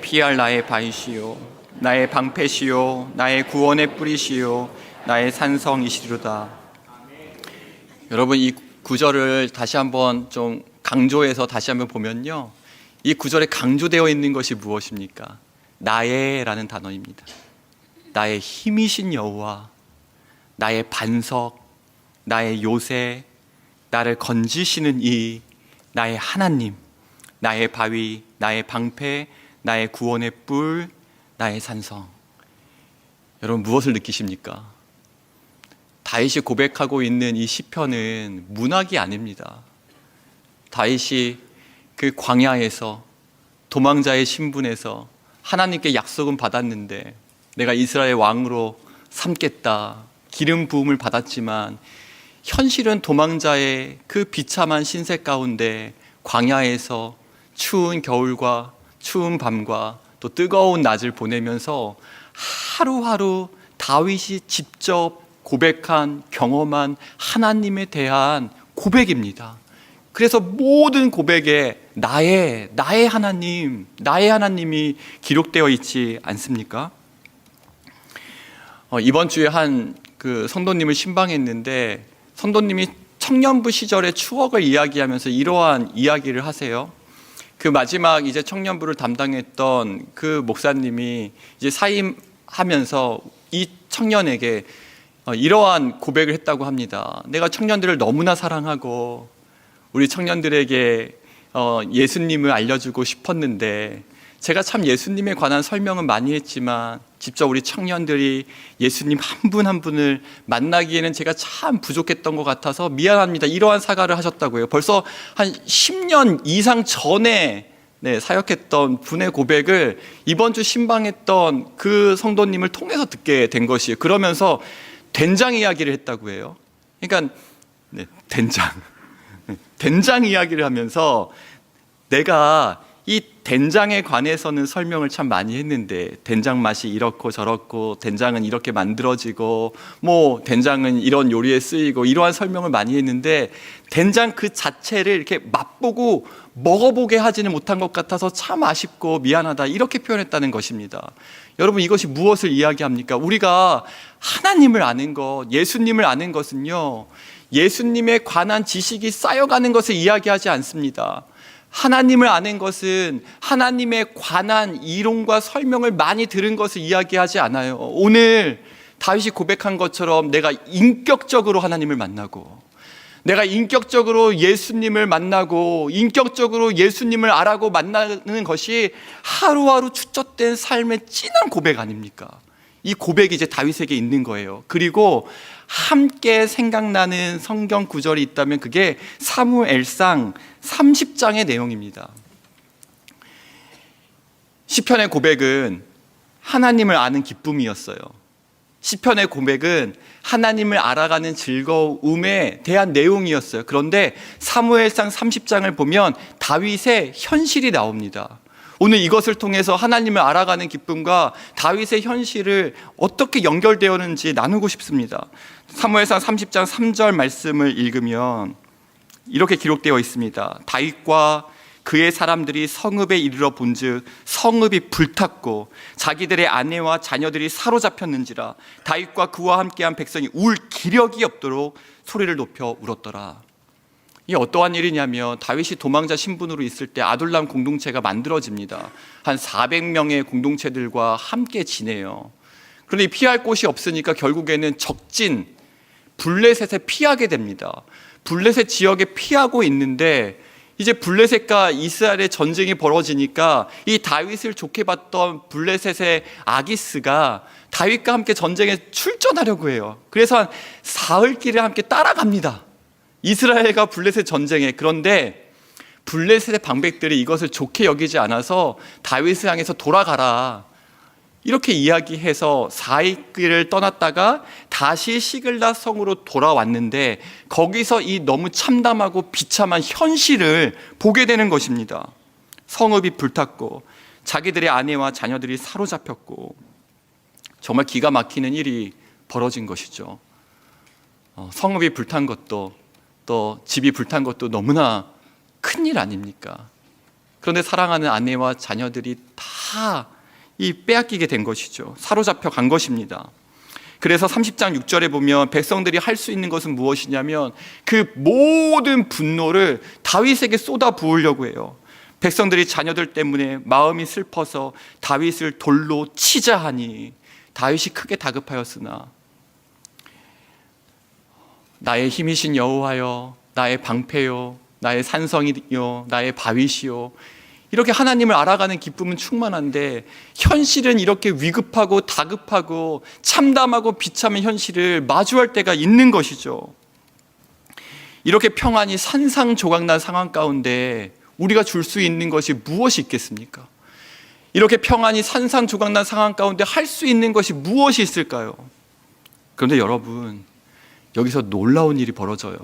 [SPEAKER 6] 피할 나의 바위시요 나의 방패시요 나의 구원의 뿌리시요 나의 산성이시로다. 여러분, 이 구절을 다시 한번 좀 강조해서 다시 한번 보면요, 이 구절에 강조되어 있는 것이 무엇입니까? 나의라는 단어입니다. 나의 힘이신 여호와, 나의 반석, 나의 요새, 나를 건지시는 이 나의 하나님, 나의 바위, 나의 방패, 나의 구원의 뿔, 나의 산성. 여러분, 무엇을 느끼십니까? 다윗이 고백하고 있는 이 시편은 문학이 아닙니다. 다윗이 그 광야에서 도망자의 신분에서 하나님께 약속은 받았는데 내가 이스라엘 왕으로 삼겠다, 기름 부음을 받았지만 현실은 도망자의 그 비참한 신세 가운데 광야에서 추운 겨울과 추운 밤과 또 뜨거운 낮을 보내면서 하루하루 다윗이 직접 고백한, 경험한 하나님에 대한 고백입니다. 그래서 모든 고백에 나의 하나님, 나의 하나님이 기록되어 있지 않습니까? 이번 주에 한 그 성도님을 신방했는데, 성도님이 청년부 시절의 추억을 이야기하면서 이러한 이야기를 하세요. 그 마지막 이제 청년부를 담당했던 그 목사님이 이제 사임하면서 이 청년에게 이러한 고백을 했다고 합니다. 내가 청년들을 너무나 사랑하고 우리 청년들에게 예수님을 알려주고 싶었는데, 제가 참 예수님에 관한 설명은 많이 했지만 직접 우리 청년들이 예수님 한 분 한 분을 만나기에는 제가 참 부족했던 것 같아서 미안합니다. 이러한 사과를 하셨다고요. 벌써 한 10년 이상 전에 사역했던 분의 고백을 이번 주 신방했던 그 성도님을 통해서 듣게 된 것이에요. 그러면서 된장 이야기를 했다고 해요. 그러니까 된장 이야기를 하면서 내가 이 된장에 관해서는 설명을 참 많이 했는데, 된장 맛이 이렇고 저렇고, 된장은 이렇게 만들어지고, 뭐 된장은 이런 요리에 쓰이고, 이러한 설명을 많이 했는데 된장 그 자체를 이렇게 맛보고 먹어보게 하지는 못한 것 같아서 참 아쉽고 미안하다, 이렇게 표현했다는 것입니다. 여러분, 이것이 무엇을 이야기합니까? 우리가 하나님을 아는 것, 예수님을 아는 것은요, 예수님에 관한 지식이 쌓여가는 것을 이야기하지 않습니다. 하나님을 아는 것은 하나님에 관한 이론과 설명을 많이 들은 것을 이야기하지 않아요. 오늘 다윗이 고백한 것처럼 내가 인격적으로 하나님을 만나고, 내가 인격적으로 예수님을 만나고, 인격적으로 예수님을 알아고 만나는 것이 하루하루 축적된 삶의 진한 고백 아닙니까? 이 고백이 이제 다윗에게 있는 거예요. 그리고 함께 생각나는 성경 구절이 있다면 그게 사무엘상 30장의 내용입니다. 시편의 고백은 하나님을 아는 기쁨이었어요. 시편의 고백은 하나님을 알아가는 즐거움에 대한 내용이었어요. 그런데 사무엘상 30장을 보면 다윗의 현실이 나옵니다. 오늘 이것을 통해서 하나님을 알아가는 기쁨과 다윗의 현실을 어떻게 연결되었는지 나누고 싶습니다. 사무엘상 30장 3절 말씀을 읽으면 이렇게 기록되어 있습니다. 다윗과 그의 사람들이 성읍에 이르러 본즉 성읍이 불탔고 자기들의 아내와 자녀들이 사로잡혔는지라 다윗과 그와 함께한 백성이 울 기력이 없도록 소리를 높여 울었더라. 이게 어떠한 일이냐면 다윗이 도망자 신분으로 있을 때 아둘람 공동체가 만들어집니다. 한 400명의 공동체들과 함께 지내요. 그런데 피할 곳이 없으니까 결국에는 적진 블레셋에 피하게 됩니다. 블레셋 지역에 피하고 있는데 이제 블레셋과 이스라엘의 전쟁이 벌어지니까 이 다윗을 좋게 봤던 블레셋의 아기스가 다윗과 함께 전쟁에 출전하려고 해요. 그래서 한 사흘길에 함께 따라갑니다. 이스라엘과 블레셋 전쟁에. 그런데 블레셋의 방백들이 이것을 좋게 여기지 않아서 다윗을 향해서 돌아가라 이렇게 이야기해서 4일길을 떠났다가 다시 시글락 성으로 돌아왔는데 거기서 이 너무 참담하고 비참한 현실을 보게 되는 것입니다. 성읍이 불탔고 자기들의 아내와 자녀들이 사로잡혔고 정말 기가 막히는 일이 벌어진 것이죠. 성읍이 불탄 것도 또 집이 불탄 것도 너무나 큰일 아닙니까? 그런데 사랑하는 아내와 자녀들이 다 빼앗기게 된 것이죠. 사로잡혀 간 것입니다. 그래서 30장 6절에 보면 백성들이 할 수 있는 것은 무엇이냐면 그 모든 분노를 다윗에게 쏟아 부으려고 해요. 백성들이 자녀들 때문에 마음이 슬퍼서 다윗을 돌로 치자 하니 다윗이 크게 다급하였으나 나의 힘이신 여호와여, 나의 방패요, 나의 산성이요, 나의 바위시요, 이렇게 하나님을 알아가는 기쁨은 충만한데 현실은 이렇게 위급하고 다급하고 참담하고 비참한 현실을 마주할 때가 있는 것이죠. 이렇게 평안이 산상조각난 상황 가운데 우리가 줄 수 있는 것이 무엇이 있겠습니까? 이렇게 평안이 산상조각난 상황 가운데 할 수 있는 것이 무엇이 있을까요? 그런데 여러분, 여기서 놀라운 일이 벌어져요.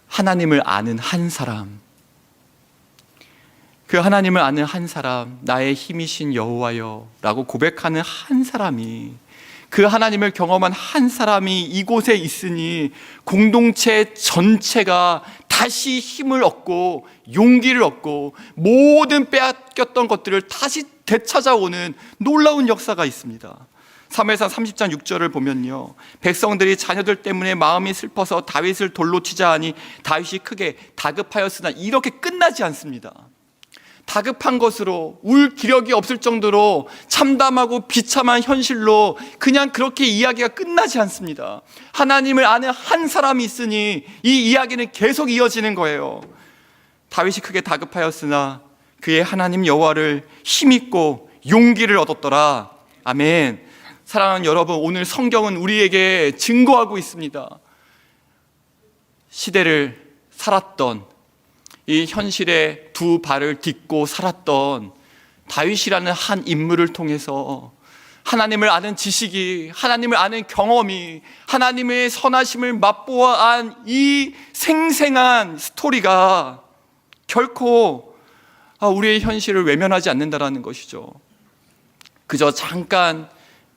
[SPEAKER 6] 하나님을 아는 한 사람, 그 하나님을 아는 한 사람, 나의 힘이신 여호와여 라고 고백하는 한 사람이, 그 하나님을 경험한 한 사람이 이곳에 있으니 공동체 전체가 다시 힘을 얻고 용기를 얻고 모든 빼앗겼던 것들을 다시 되찾아오는 놀라운 역사가 있습니다. 사무엘상 30장 6절을 보면요, 백성들이 자녀들 때문에 마음이 슬퍼서 다윗을 돌로 치자 하니 다윗이 크게 다급하였으나 이렇게 끝나지 않습니다. 다급한 것으로 울 기력이 없을 정도로 참담하고 비참한 현실로 그냥 그렇게 이야기가 끝나지 않습니다. 하나님을 아는 한 사람이 있으니 이 이야기는 계속 이어지는 거예요. 다윗이 크게 다급하였으나 그의 하나님 여호와를 힘있고 용기를 얻었더라. 아멘. 사랑하는 여러분, 오늘 성경은 우리에게 증거하고 있습니다. 시대를 살았던, 이 현실에 두 발을 딛고 살았던 다윗이라는 한 인물을 통해서 하나님을 아는 지식이, 하나님을 아는 경험이, 하나님의 선하심을 맛보아한 이 생생한 스토리가 결코 우리의 현실을 외면하지 않는다라는 것이죠. 그저 잠깐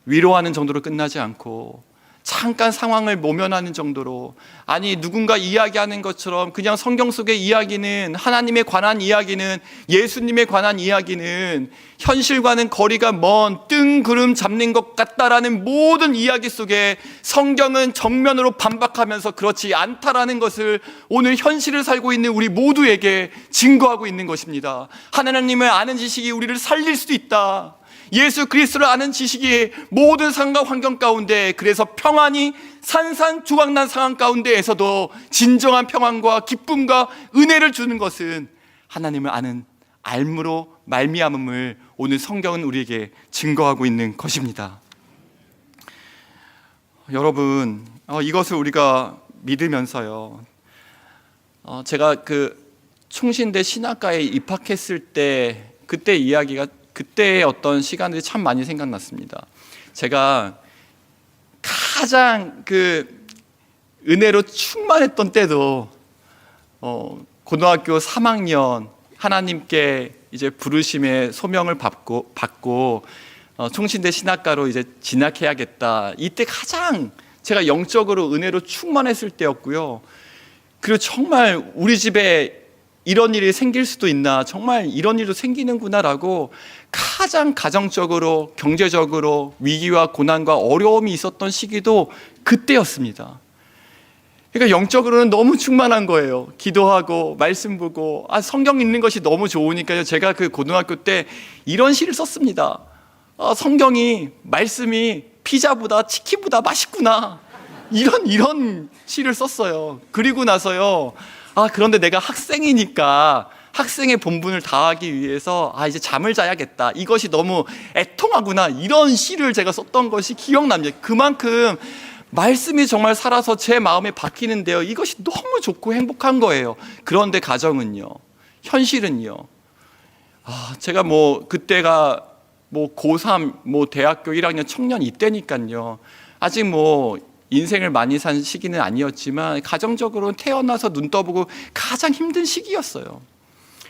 [SPEAKER 6] 위로하는 정도로 끝나지 않고 잠깐 상황을 모면하는 정도로, 아니 누군가 이야기하는 것처럼 그냥 성경 속의 이야기는, 하나님에 관한 이야기는, 예수님에 관한 이야기는 현실과는 거리가 먼 뜬구름 잡는 것 같다라는 모든 이야기 속에 성경은 정면으로 반박하면서 그렇지 않다라는 것을 오늘 현실을 살고 있는 우리 모두에게 증거하고 있는 것입니다. 하나님을 아는 지식이 우리를 살릴 수도 있다. 예수 그리스도를 아는 지식이 모든 상황과 환경 가운데, 그래서 평안이 산산조각난 상황 가운데에서도 진정한 평안과 기쁨과 은혜를 주는 것은 하나님을 아는 알므로 말미암음을 오늘 성경은 우리에게 증거하고 있는 것입니다. 여러분, 이것을 우리가 믿으면서요, 제가 그 충신대 신학과에 입학했을 때 그때 이야기가, 그때의 어떤 시간들이 참 많이 생각났습니다. 제가 가장 그 은혜로 충만했던 때도 고등학교 3학년 하나님께 이제 부르심의 소명을 받고 충신대 신학과로 이제 진학해야겠다. 이때 가장 제가 영적으로 은혜로 충만했을 때였고요. 그리고 정말 우리 집에 이런 일이 생길 수도 있나, 정말 이런 일도 생기는구나라고 가장 가정적으로, 경제적으로 위기와 고난과 어려움이 있었던 시기도 그때였습니다. 그러니까 영적으로는 너무 충만한 거예요. 기도하고 말씀 보고 성경 읽는 것이 너무 좋으니까요. 제가 그 고등학교 때 이런 시를 썼습니다. 성경이, 말씀이 피자보다 치킨보다 맛있구나, 이런 시를 썼어요. 그리고 나서요, 그런데 내가 학생이니까 학생의 본분을 다하기 위해서 이제 잠을 자야겠다, 이것이 너무 애통하구나, 이런 시를 제가 썼던 것이 기억납니다. 그만큼 말씀이 정말 살아서 제 마음에 박히는데요, 이것이 너무 좋고 행복한 거예요. 그런데 가정은요, 현실은요, 제가 그때가 고3, 대학교 1학년 청년 이때니까요, 아직 인생을 많이 산 시기는 아니었지만 가정적으로는 태어나서 눈 떠보고 가장 힘든 시기였어요.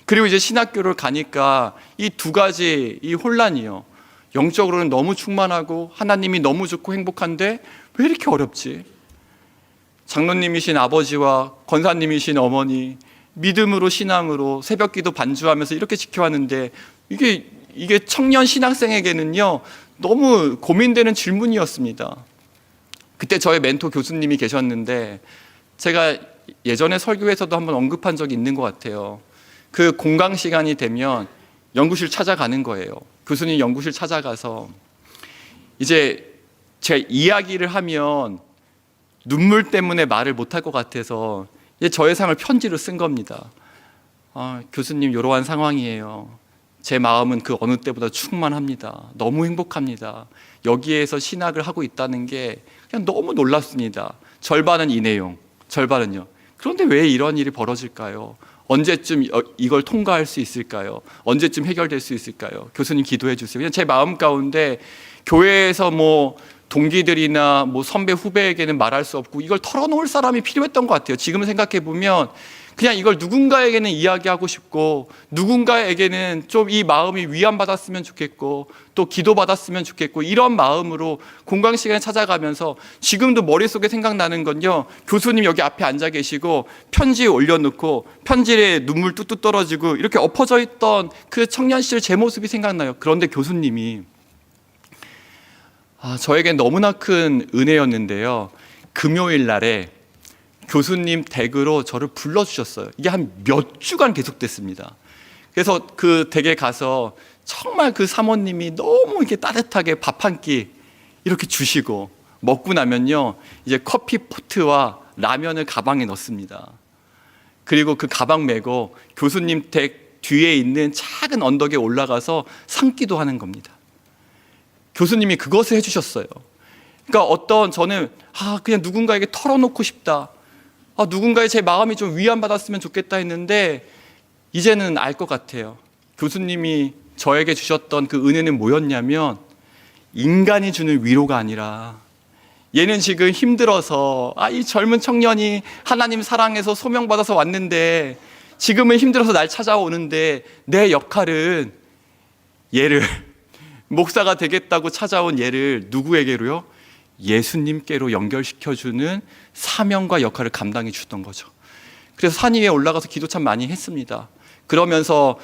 [SPEAKER 6] 그리고 이제 신학교를 가니까 이 두 가지 이 혼란이요, 영적으로는 너무 충만하고 하나님이 너무 좋고 행복한데 왜 이렇게 어렵지? 장로님이신 아버지와 권사님이신 어머니, 믿음으로 신앙으로 새벽기도 반주하면서 이렇게 지켜왔는데 이게 청년 신학생에게는요, 너무 고민되는 질문이었습니다. 그때 저의 멘토 교수님이 계셨는데, 제가 예전에 설교에서도 한번 언급한 적이 있는 것 같아요. 그 공강 시간이 되면 연구실 찾아가는 거예요. 교수님 연구실 찾아가서 이제 제가 이야기를 하면 눈물 때문에 말을 못할 것 같아서 이제 저의 상을 편지로 쓴 겁니다. 교수님, 이러한 상황이에요. 제 마음은 그 어느 때보다 충만합니다. 너무 행복합니다. 여기에서 신학을 하고 있다는 게 그냥 너무 놀랍습니다. 절반은 이 내용, 절반은요. 그런데 왜 이런 일이 벌어질까요? 언제쯤 이걸 통과할 수 있을까요? 언제쯤 해결될 수 있을까요? 교수님 기도해 주세요. 그냥 제 마음 가운데 교회에서 동기들이나 선배 후배에게는 말할 수 없고 이걸 털어놓을 사람이 필요했던 것 같아요. 지금 생각해 보면 그냥 이걸 누군가에게는 이야기하고 싶고, 누군가에게는 좀 이 마음이 위안받았으면 좋겠고, 또 기도받았으면 좋겠고, 이런 마음으로 공강 시간에 찾아가면서 지금도 머릿속에 생각나는 건요, 교수님 여기 앞에 앉아 계시고 편지 올려놓고 편지에 눈물 뚝뚝 떨어지고 이렇게 엎어져 있던 그 청년 시절 제 모습이 생각나요. 그런데 교수님이 저에겐 너무나 큰 은혜였는데요, 금요일 날에 교수님 댁으로 저를 불러주셨어요. 이게 한 몇 주간 계속됐습니다. 그래서 그 댁에 가서 정말 그 사모님이 너무 이렇게 따뜻하게 밥 한 끼 이렇게 주시고, 먹고 나면요, 이제 커피 포트와 라면을 가방에 넣습니다. 그리고 그 가방 메고 교수님 댁 뒤에 있는 작은 언덕에 올라가서 산기도 하는 겁니다. 교수님이 그것을 해주셨어요. 그러니까 저는 그냥 누군가에게 털어놓고 싶다, 누군가의 제 마음이 좀 위안받았으면 좋겠다 했는데, 이제는 알 것 같아요. 교수님이 저에게 주셨던 그 은혜는 뭐였냐면, 인간이 주는 위로가 아니라, 얘는 지금 힘들어서, 이 젊은 청년이 하나님 사랑해서 소명받아서 왔는데 지금은 힘들어서 날 찾아오는데, 내 역할은 얘를, 목사가 되겠다고 찾아온 얘를 누구에게로요? 예수님께로 연결시켜주는 사명과 역할을 감당해 주던 거죠. 그래서 산 위에 올라가서 기도 참 많이 했습니다. 그러면서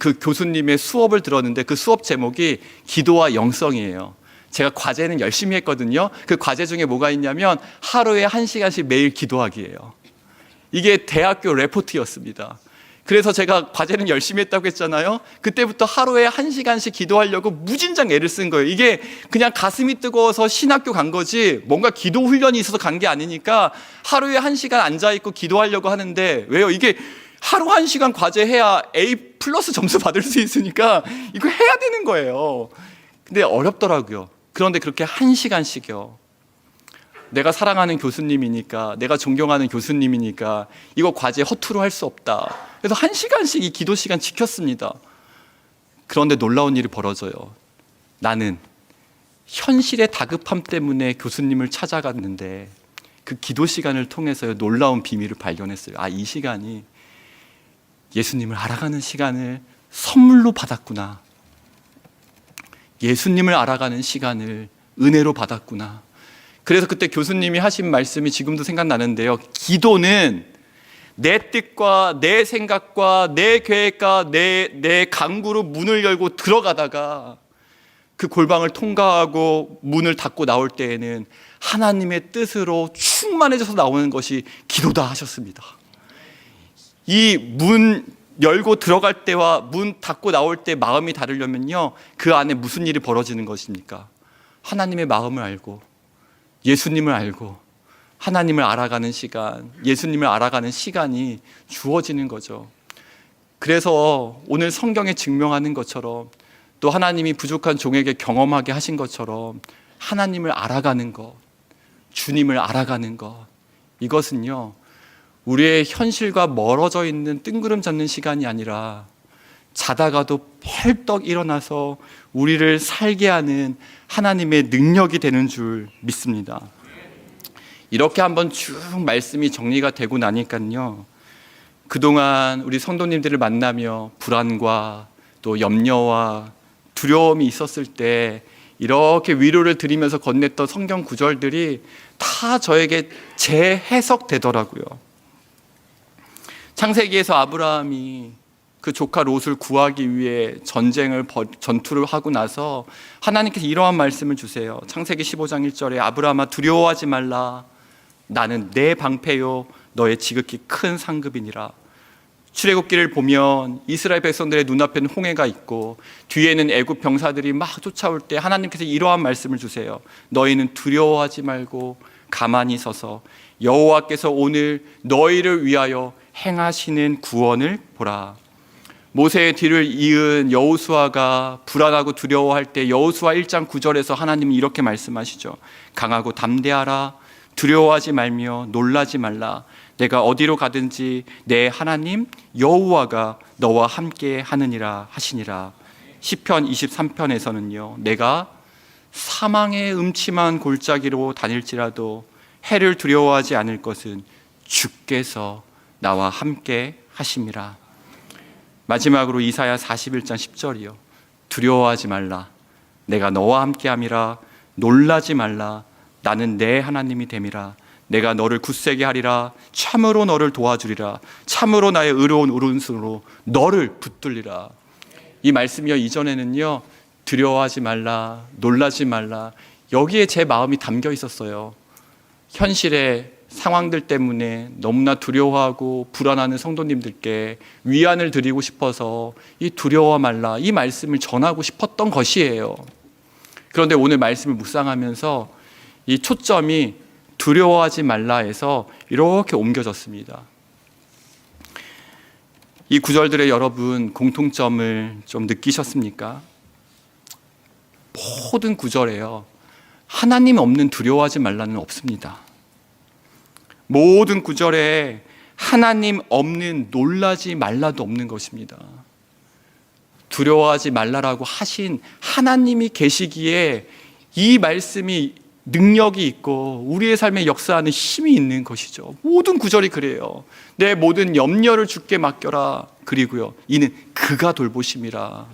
[SPEAKER 6] 그 교수님의 수업을 들었는데, 그 수업 제목이 기도와 영성이에요. 제가 과제는 열심히 했거든요. 그 과제 중에 뭐가 있냐면 하루에 1시간씩 매일 기도하기예요. 이게 대학교 레포트였습니다. 그래서 제가 과제는 열심히 했다고 했잖아요. 그때부터 하루에 1시간씩 기도하려고 무진장 애를 쓴 거예요. 이게 그냥 가슴이 뜨거워서 신학교 간 거지, 뭔가 기도 훈련이 있어서 간 게 아니니까 하루에 1시간 앉아있고 기도하려고 하는데, 왜요? 이게 하루 1시간 과제해야 A+ 점수 받을 수 있으니까 이거 해야 되는 거예요. 근데 어렵더라고요. 그런데 그렇게 1시간씩요. 내가 사랑하는 교수님이니까, 내가 존경하는 교수님이니까 이거 과제 허투루 할 수 없다. 그래서 1시간씩 이 기도 시간 지켰습니다. 그런데 놀라운 일이 벌어져요. 나는 현실의 다급함 때문에 교수님을 찾아갔는데, 그 기도 시간을 통해서 놀라운 비밀을 발견했어요. 이 시간이 예수님을 알아가는 시간을 선물로 받았구나. 예수님을 알아가는 시간을 은혜로 받았구나. 그래서 그때 교수님이 하신 말씀이 지금도 생각나는데요, 기도는 내 뜻과 내 생각과 내 계획과 내 강구로 문을 열고 들어가다가 그 골방을 통과하고 문을 닫고 나올 때에는 하나님의 뜻으로 충만해져서 나오는 것이 기도다 하셨습니다. 이 문 열고 들어갈 때와 문 닫고 나올 때 마음이 다르려면요, 그 안에 무슨 일이 벌어지는 것입니까? 하나님의 마음을 알고 예수님을 알고 하나님을 알아가는 시간, 예수님을 알아가는 시간이 주어지는 거죠. 그래서 오늘 성경에 증명하는 것처럼, 또 하나님이 부족한 종에게 경험하게 하신 것처럼 하나님을 알아가는 것, 주님을 알아가는 것, 이것은요 우리의 현실과 멀어져 있는 뜬구름 잡는 시간이 아니라 자다가도 펄떡 일어나서 우리를 살게 하는 하나님의 능력이 되는 줄 믿습니다. 이렇게 한번 쭉 말씀이 정리가 되고 나니까요, 그동안 우리 성도님들을 만나며 불안과 또 염려와 두려움이 있었을 때 이렇게 위로를 드리면서 건넸던 성경 구절들이 다 저에게 재해석되더라고요. 창세기에서 아브라함이 그 조카 롯을 구하기 위해 전투를 하고 나서 하나님께서 이러한 말씀을 주세요. 창세기 15장 1절에 아브라함아 두려워하지 말라. 나는 내 방패요 너의 지극히 큰 상급이니라. 출애굽기를 보면 이스라엘 백성들의 눈앞에는 홍해가 있고 뒤에는 애굽 병사들이 막 쫓아올 때 하나님께서 이러한 말씀을 주세요. 너희는 두려워하지 말고 가만히 서서 여호와께서 오늘 너희를 위하여 행하시는 구원을 보라. 모세의 뒤를 이은 여호수아가 불안하고 두려워할 때 여호수아 1장 9절에서 하나님이 이렇게 말씀하시죠. 강하고 담대하라. 두려워하지 말며 놀라지 말라. 내가 어디로 가든지 내 하나님 여호와가 너와 함께 하느니라 하시니라. 시편 23편에서는요. 내가 사망의 음침한 골짜기로 다닐지라도 해를 두려워하지 않을 것은 주께서 나와 함께 하심이라. 마지막으로 이사야 41장 10절이요. 두려워하지 말라. 내가 너와 함께함이라. 놀라지 말라. 나는 내 하나님이 됨이라. 내가 너를 굳세게 하리라. 참으로 너를 도와주리라. 참으로 나의 의로운 오른손으로 너를 붙들리라. 이 말씀이요, 이전에는요 두려워하지 말라, 놀라지 말라, 여기에 제 마음이 담겨 있었어요. 현실의 상황들 때문에 너무나 두려워하고 불안하는 성도님들께 위안을 드리고 싶어서 이 두려워 말라 이 말씀을 전하고 싶었던 것이에요. 그런데 오늘 말씀을 묵상하면서 이 초점이 두려워하지 말라에서 이렇게 옮겨졌습니다. 이 구절들의 여러분 공통점을 좀 느끼셨습니까? 모든 구절에요 하나님 없는 두려워하지 말라는 없습니다. 모든 구절에 하나님 없는 놀라지 말라도 없는 것입니다. 두려워하지 말라라고 하신 하나님이 계시기에 이 말씀이 능력이 있고 우리의 삶에 역사하는 힘이 있는 것이죠. 모든 구절이 그래요. 내 모든 염려를 주께 맡겨라. 그리고요 이는 그가 돌보심이라.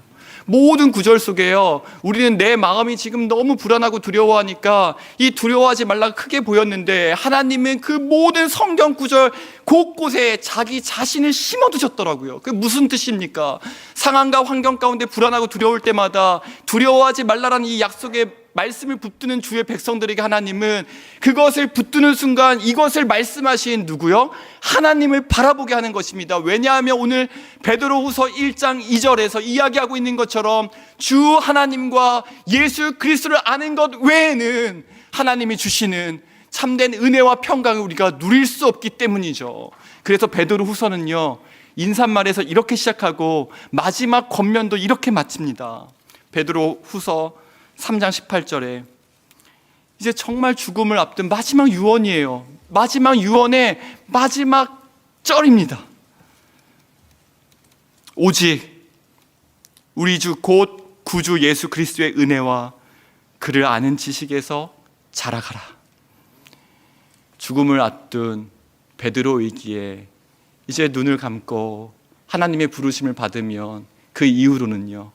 [SPEAKER 6] 모든 구절 속에요 우리는 내 마음이 지금 너무 불안하고 두려워하니까 이 두려워하지 말라가 크게 보였는데 하나님은 그 모든 성경 구절 곳곳에 자기 자신을 심어두셨더라고요. 그게 무슨 뜻입니까? 상황과 환경 가운데 불안하고 두려울 때마다 두려워하지 말라라는 이 약속의 말씀을 붙드는 주의 백성들에게 하나님은 그것을 붙드는 순간 이것을 말씀하신 누구요? 하나님을 바라보게 하는 것입니다. 왜냐하면 오늘 베드로후서 1장 2절에서 이야기하고 있는 것처럼 주 하나님과 예수 그리스도를 아는 것 외에는 하나님이 주시는 참된 은혜와 평강을 우리가 누릴 수 없기 때문이죠. 그래서 베드로후서는요 인사말에서 이렇게 시작하고 마지막 권면도 이렇게 마칩니다. 베드로후서 3장 18절에 이제 정말 죽음을 앞둔 마지막 유언이에요. 마지막 유언의 마지막 절입니다. 오직 우리 주 곧 구주 예수 그리스도의 은혜와 그를 아는 지식에서 자라가라. 죽음을 앞둔 베드로이기에 이제 눈을 감고 하나님의 부르심을 받으면 그 이후로는요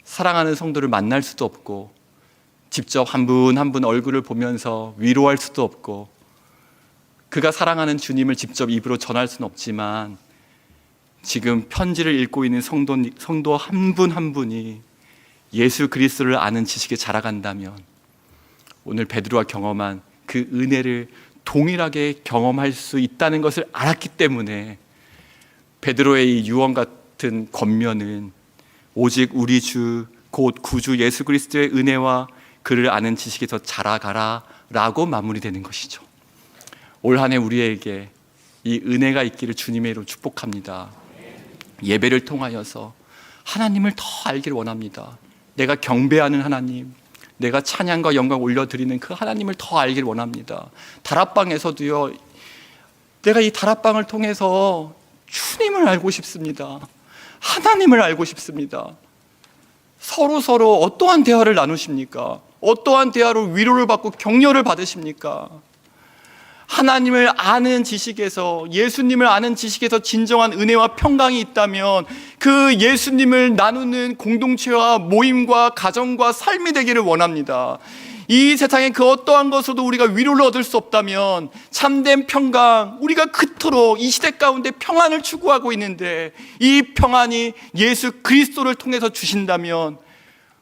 [SPEAKER 6] 사랑하는 성도를 만날 수도 없고 직접 한 분 한 분 얼굴을 보면서 위로할 수도 없고 그가 사랑하는 주님을 직접 입으로 전할 수는 없지만 지금 편지를 읽고 있는 성도 한 분 한 분이 예수 그리스도를 아는 지식에 자라간다면 오늘 베드로가 경험한 그 은혜를 동일하게 경험할 수 있다는 것을 알았기 때문에 베드로의 이 유언 같은 권면은 오직 우리 주 곧 구주 예수 그리스도의 은혜와 그를 아는 지식에서 자라가라 라고 마무리되는 것이죠. 올 한 해 우리에게 이 은혜가 있기를 주님의 이름으로 축복합니다. 예배를 통하여서 하나님을 더 알기를 원합니다. 내가 경배하는 하나님, 내가 찬양과 영광 올려드리는 그 하나님을 더 알기를 원합니다. 다락방에서도요, 내가 이 다락방을 통해서 주님을 알고 싶습니다. 하나님을 알고 싶습니다. 서로 어떠한 대화를 나누십니까? 어떠한 대화로 위로를 받고 격려를 받으십니까? 하나님을 아는 지식에서, 예수님을 아는 지식에서 진정한 은혜와 평강이 있다면 그 예수님을 나누는 공동체와 모임과 가정과 삶이 되기를 원합니다. 이 세상의 그 어떠한 것으로도 우리가 위로를 얻을 수 없다면 참된 평강, 우리가 그토록 이 시대 가운데 평안을 추구하고 있는데 이 평안이 예수 그리스도를 통해서 주신다면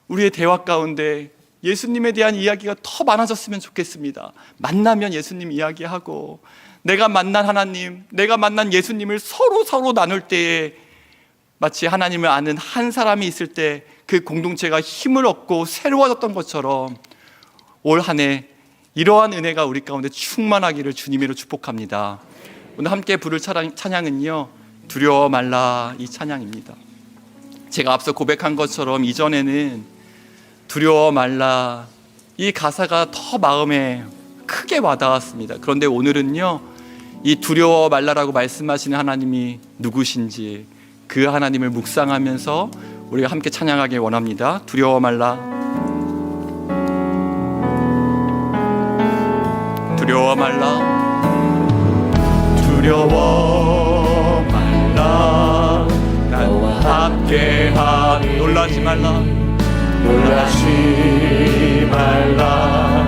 [SPEAKER 6] 우리의 대화 가운데 예수님에 대한 이야기가 더 많아졌으면 좋겠습니다. 만나면 예수님 이야기하고 내가 만난 하나님, 내가 만난 예수님을 서로 나눌 때에 마치 하나님을 아는 한 사람이 있을 때 그 공동체가 힘을 얻고 새로워졌던 것처럼 올 한 해 이러한 은혜가 우리 가운데 충만하기를 주님으로 축복합니다. 오늘 함께 부를 찬양은요, 두려워 말라 이 찬양입니다. 제가 앞서 고백한 것처럼 이전에는 두려워 말라 이 가사가 더 마음에 크게 와닿았습니다. 그런데 오늘은요, 이 두려워 말라라고 말씀하시는 하나님이 누구신지 그 하나님을 묵상하면서 우리가 함께 찬양하길 원합니다. 두려워 말라. 두려워 말라. 두려워 말라. 나와 함께하니 놀라지 말라.
[SPEAKER 2] 놀라지 말라.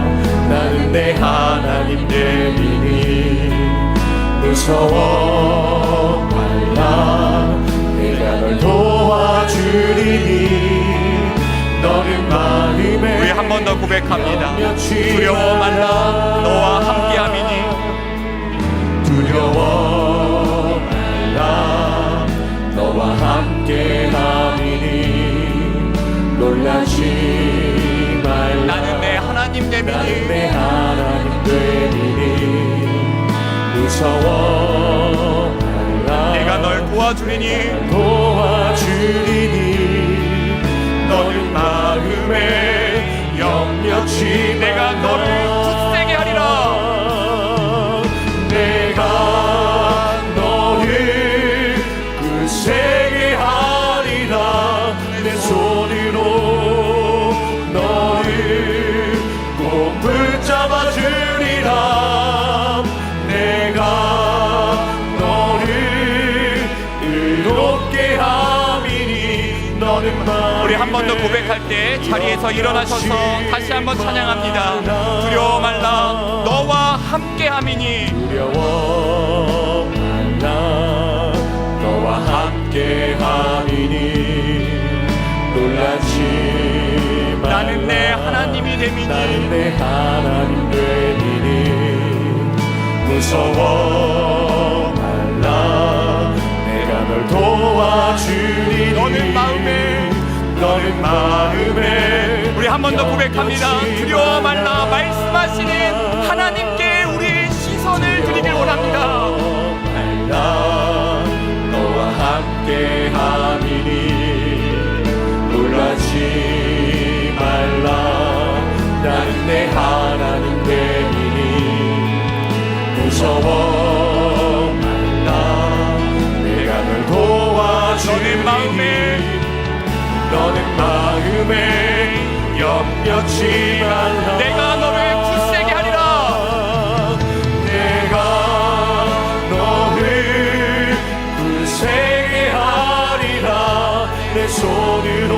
[SPEAKER 2] 나는 내 하나님 되리니 무서워 말라. 내가 널 도와주리니 너는 마음에
[SPEAKER 6] 우리 한 번 더 고백합니다. 두려워 말라. 너와 함께함이니
[SPEAKER 2] 두려워 말라. 너와 함께함이니 놀라지 말라.
[SPEAKER 6] 나는 내 하나님 되리니
[SPEAKER 2] 나는 내 하나님 되리니 무서워 말라.
[SPEAKER 6] 내가 널 도와주리니
[SPEAKER 2] 도와주리니 너는 마음에 염려치
[SPEAKER 6] 내가 너를 굳세게 하리라.
[SPEAKER 2] 내가 너를 굳세게 하리라. 내 손으로 너를 꼭 붙잡아 주리라. 내가 너를 의롭게 함이니 너는
[SPEAKER 6] 우리 한 번 더 고백할 때 자리에서 일어나셔서 다시 한번 찬양합니다. 두려워 말라. 너와 함께함이니
[SPEAKER 2] 두려워 말라. 너와 함께함이니 놀라지 말라.
[SPEAKER 6] 나는 내 하나님이 되미니
[SPEAKER 2] 나는 내 하나님 되리니 무서워 말라. 내가 널 도와주리니 너는 마음에
[SPEAKER 6] 우리 한 번 더 고백합니다. 두려워 말라. 말씀하시는 하나님께 우리의 시선을 드리길 원합니다.
[SPEAKER 2] 말라. 너와 함께함이니 놀라지 말라. 나는 내 하나님 되리니 무서워 말라. 내가 널 도와주리니 너는 마음에 염려치 말라.
[SPEAKER 6] 내가 너를 굳세게 하리라.
[SPEAKER 2] 내가 너를 굳세게 하리라. 내 손으로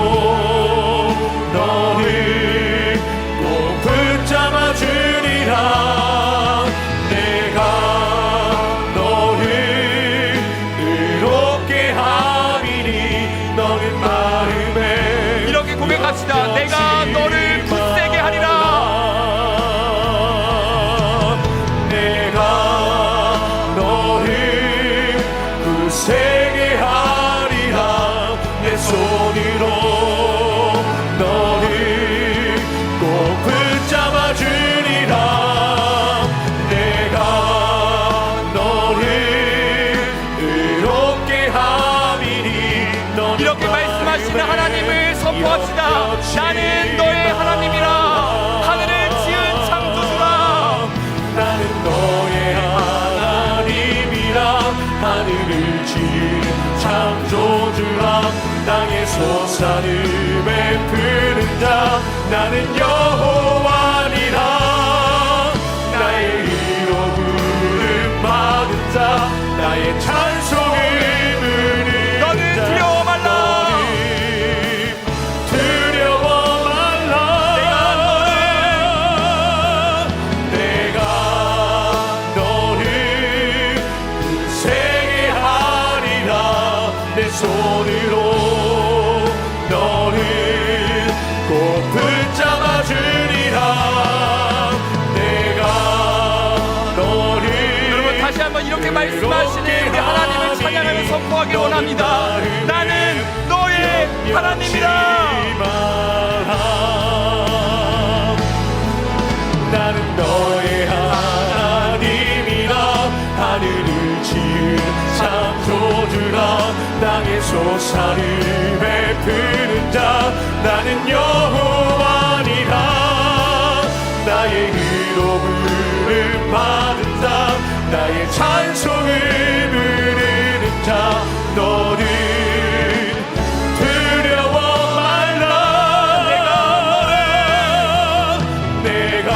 [SPEAKER 2] 너를 꼭 붙잡아 주리라. 내가 소산을 베푸는 자 나는 여호와니라 나의 의로 부름 받은 자 나의 찬송을 부르는
[SPEAKER 6] 너는
[SPEAKER 2] 자
[SPEAKER 6] 두려워 말라.
[SPEAKER 2] 너는 두려워 말라 내가 너를 굳세게 하리라 내 손으로 너를 꼭 붙잡아 주리라 내가 너를
[SPEAKER 6] 여러분 다시 한번 이렇게 말씀하시는 우리 하나님을 찬양하며 선포하길 원합니다. 나는 너의 하나님이다.
[SPEAKER 2] 나는 너의 하나님이라 하늘을 지은 창조주라 땅의 소사를 베푸는 자 나는 여호와니라 나의 의로 부름 받은 자 나의 찬송을 부르는 자 너를 두려워 말라 내가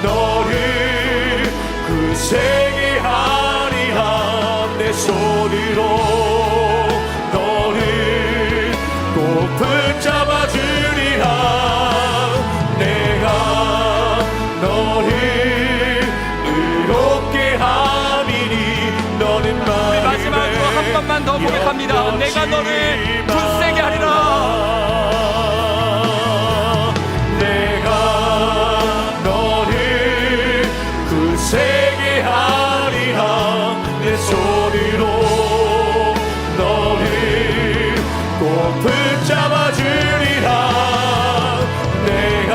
[SPEAKER 2] 너를 굳세게 하리라 내 손으로 너를 꼭 붙잡아 주리라 내가 너를 의롭게 함이니 너는 나의
[SPEAKER 6] 마지막으로 한 번만 더 고백합니다. 내가 너를 굳세게 하리라.
[SPEAKER 2] 내가 너를 굳세게 하리라 내 손으로 너를 꼭 붙잡아 주리라 내가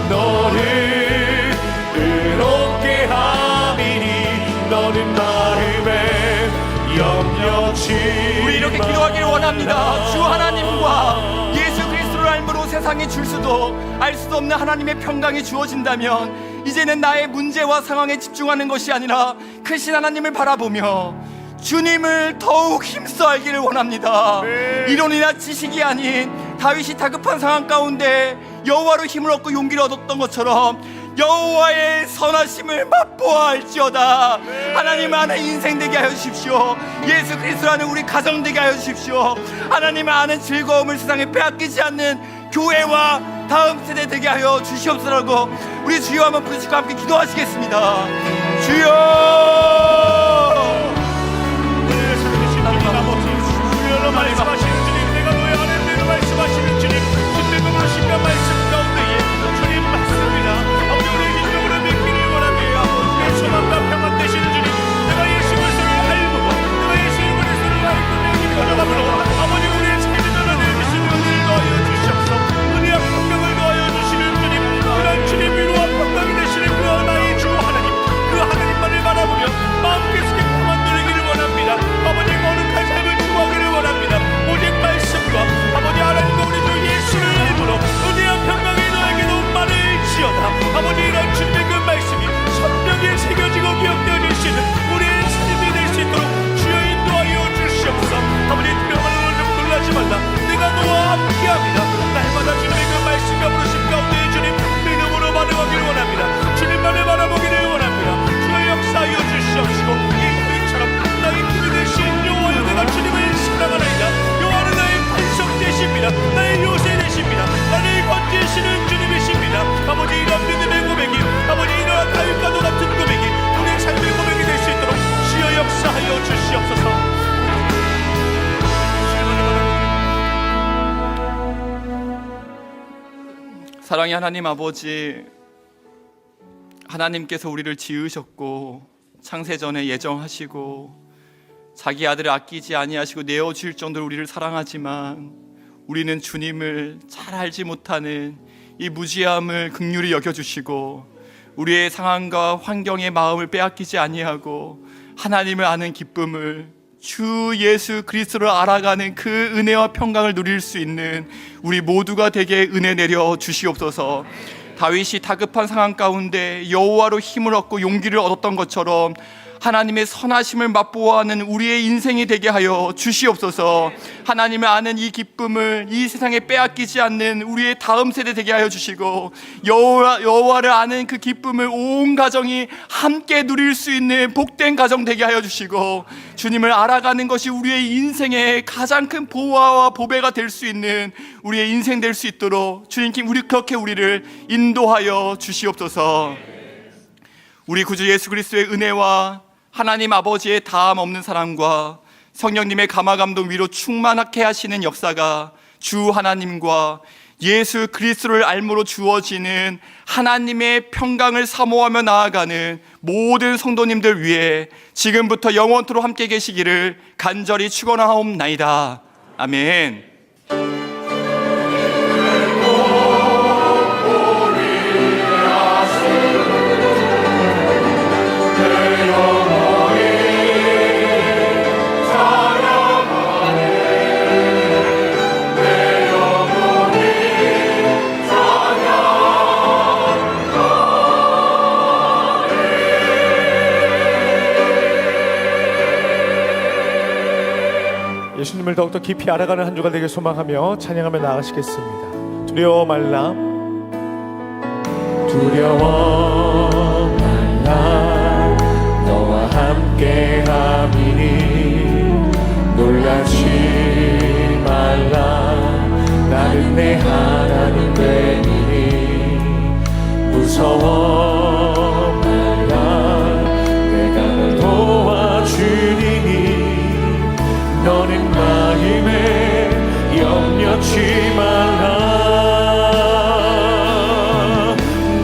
[SPEAKER 2] 너를 의롭게 함이니 너는 마음에 염려치
[SPEAKER 6] 우리 이렇게 기도하기를 원합니다. 주 하나님과 예수 그리스도를 알므로 세상에 줄 수도 알 수도 없는 하나님의 평강이 주어진다면 이제는 나의 문제와 상황에 집중하는 것이 아니라 크신 하나님을 바라보며 주님을 더욱 힘써 알기를 원합니다. 이론이나 지식이 아닌 다윗이 다급한 상황 가운데 여호와로 힘을 얻고 용기를 얻었던 것처럼 여호와의 선하심을 맛보아 알지어다. 하나님 안에 인생 되게 하여 주십시오. 예수 그리스도 안에 우리 가정 되게 하여 주십시오. 하나님 아는 즐거움을 세상에 빼앗기지 않는 교회와 다음 세대 되게 하여 주시옵소서라고 우리 주여 한번 부르시고 함께 기도하시겠습니다. 주여
[SPEAKER 2] 주여로 말씀하시는 주님 내가 너의 하나님으로 말씀하시는 주님 주님의 말씀과 말씀 가운데에 주님 맞습니다 아버지 우리 인적으로 믿기를 원합니다 내 소망과 평안 되시는 주님 내가 예수 그리스도를 알고 내가 예수 그리스도를 알고 내 힘을 얻어가므로 아버지 우리의 삶에는 믿음을 더하여 주시옵소서 은혜와 평강을 더하여 주시는 주님 그런 주님 위로와 평강이 되시는 그 나의 주 하나님 그 하나님만을 바라보며 마음 깊게 평안 누리기를 원합니다 아버지 거룩한 삶을 추구하기를 원합니다 오직 말씀과 아버지 하나님과 우리 주 예수를 알므로 은혜와 평강이 너에게도 많을지어다 아버지 이런 주님의 그 말씀이 성령에 새겨지고 기억되어질 수 있는 우리의 삶이 될 수 있도록 주여 인도하여 주시옵소서 아버지 두려워하는 좀 놀라지 말라 내가 너와 함께합니다 날마다 주님의 그 말씀과 부르심 가운데 주님 믿음으로 반응하기를 원합니다 주님만을 바라보기를 원합니다 주의 역사하여 주시옵시고 이 다윗처럼 나의 힘이 되신 여호와여 내가 주님을 사랑하나이다 여호와는 나의 반석 되십니다 나의 요새 되십니다 나를 건지시는 주님이십니다 아버지 이런 믿음의 고백이 아버지 이런 다윗과도 같은 고백이 우리의 삶의 고백이 될 수 있도록 주여 역사하여 주시옵소서
[SPEAKER 6] 사랑의 하나님 아버지, 하나님께서 우리를 지으셨고 창세전에 예정하시고 자기 아들을 아끼지 아니하시고 내어줄 정도로 우리를 사랑하지만 우리는 주님을 잘 알지 못하는 이 무지함을 긍휼히 여겨주시고 우리의 상황과 환경의 마음을 빼앗기지 아니하고 하나님을 아는 기쁨을 주 예수 그리스도를 알아가는 그 은혜와 평강을 누릴 수 있는 우리 모두가 되게 은혜 내려 주시옵소서. 다윗이 다급한 상황 가운데 여호와로 힘을 얻고 용기를 얻었던 것처럼 하나님의 선하심을 맛보아하는 우리의 인생이 되게 하여 주시옵소서. 하나님을 아는 이 기쁨을 이 세상에 빼앗기지 않는 우리의 다음 세대 되게 하여 주시고, 여호와를 아는 그 기쁨을 온 가정이 함께 누릴 수 있는 복된 가정 되게 하여 주시고, 주님을 알아가는 것이 우리의 인생의 가장 큰 보화와 보배가 될 수 있는 우리의 인생 될 수 있도록 주님께 그렇게 우리를 인도하여 주시옵소서. 우리 구주 예수 그리스도의 은혜와 하나님 아버지의 다함 없는 사랑과 성령님의 감화감동 위로 충만하게 하시는 역사가 주 하나님과 예수 그리스도를 알므로 주어지는 하나님의 평강을 사모하며 나아가는 모든 성도님들 위해 지금부터 영원토록 함께 계시기를 간절히 축원하옵나이다. 아멘.
[SPEAKER 1] 예수님을 더욱더 깊이 알아가는 한 주가 되길 소망하며 찬양하며 나아가시겠습니다. 두려워 말라, 두려워 말라, 너와 함께 함이니 놀라지 말라, 나는 내 하나님 되니 무서워 말라, 내가 널 도와주리니 너는 마음에 염려치 말라,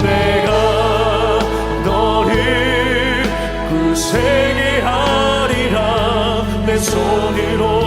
[SPEAKER 1] 내가 너를 구세게 하리라, 내 손으로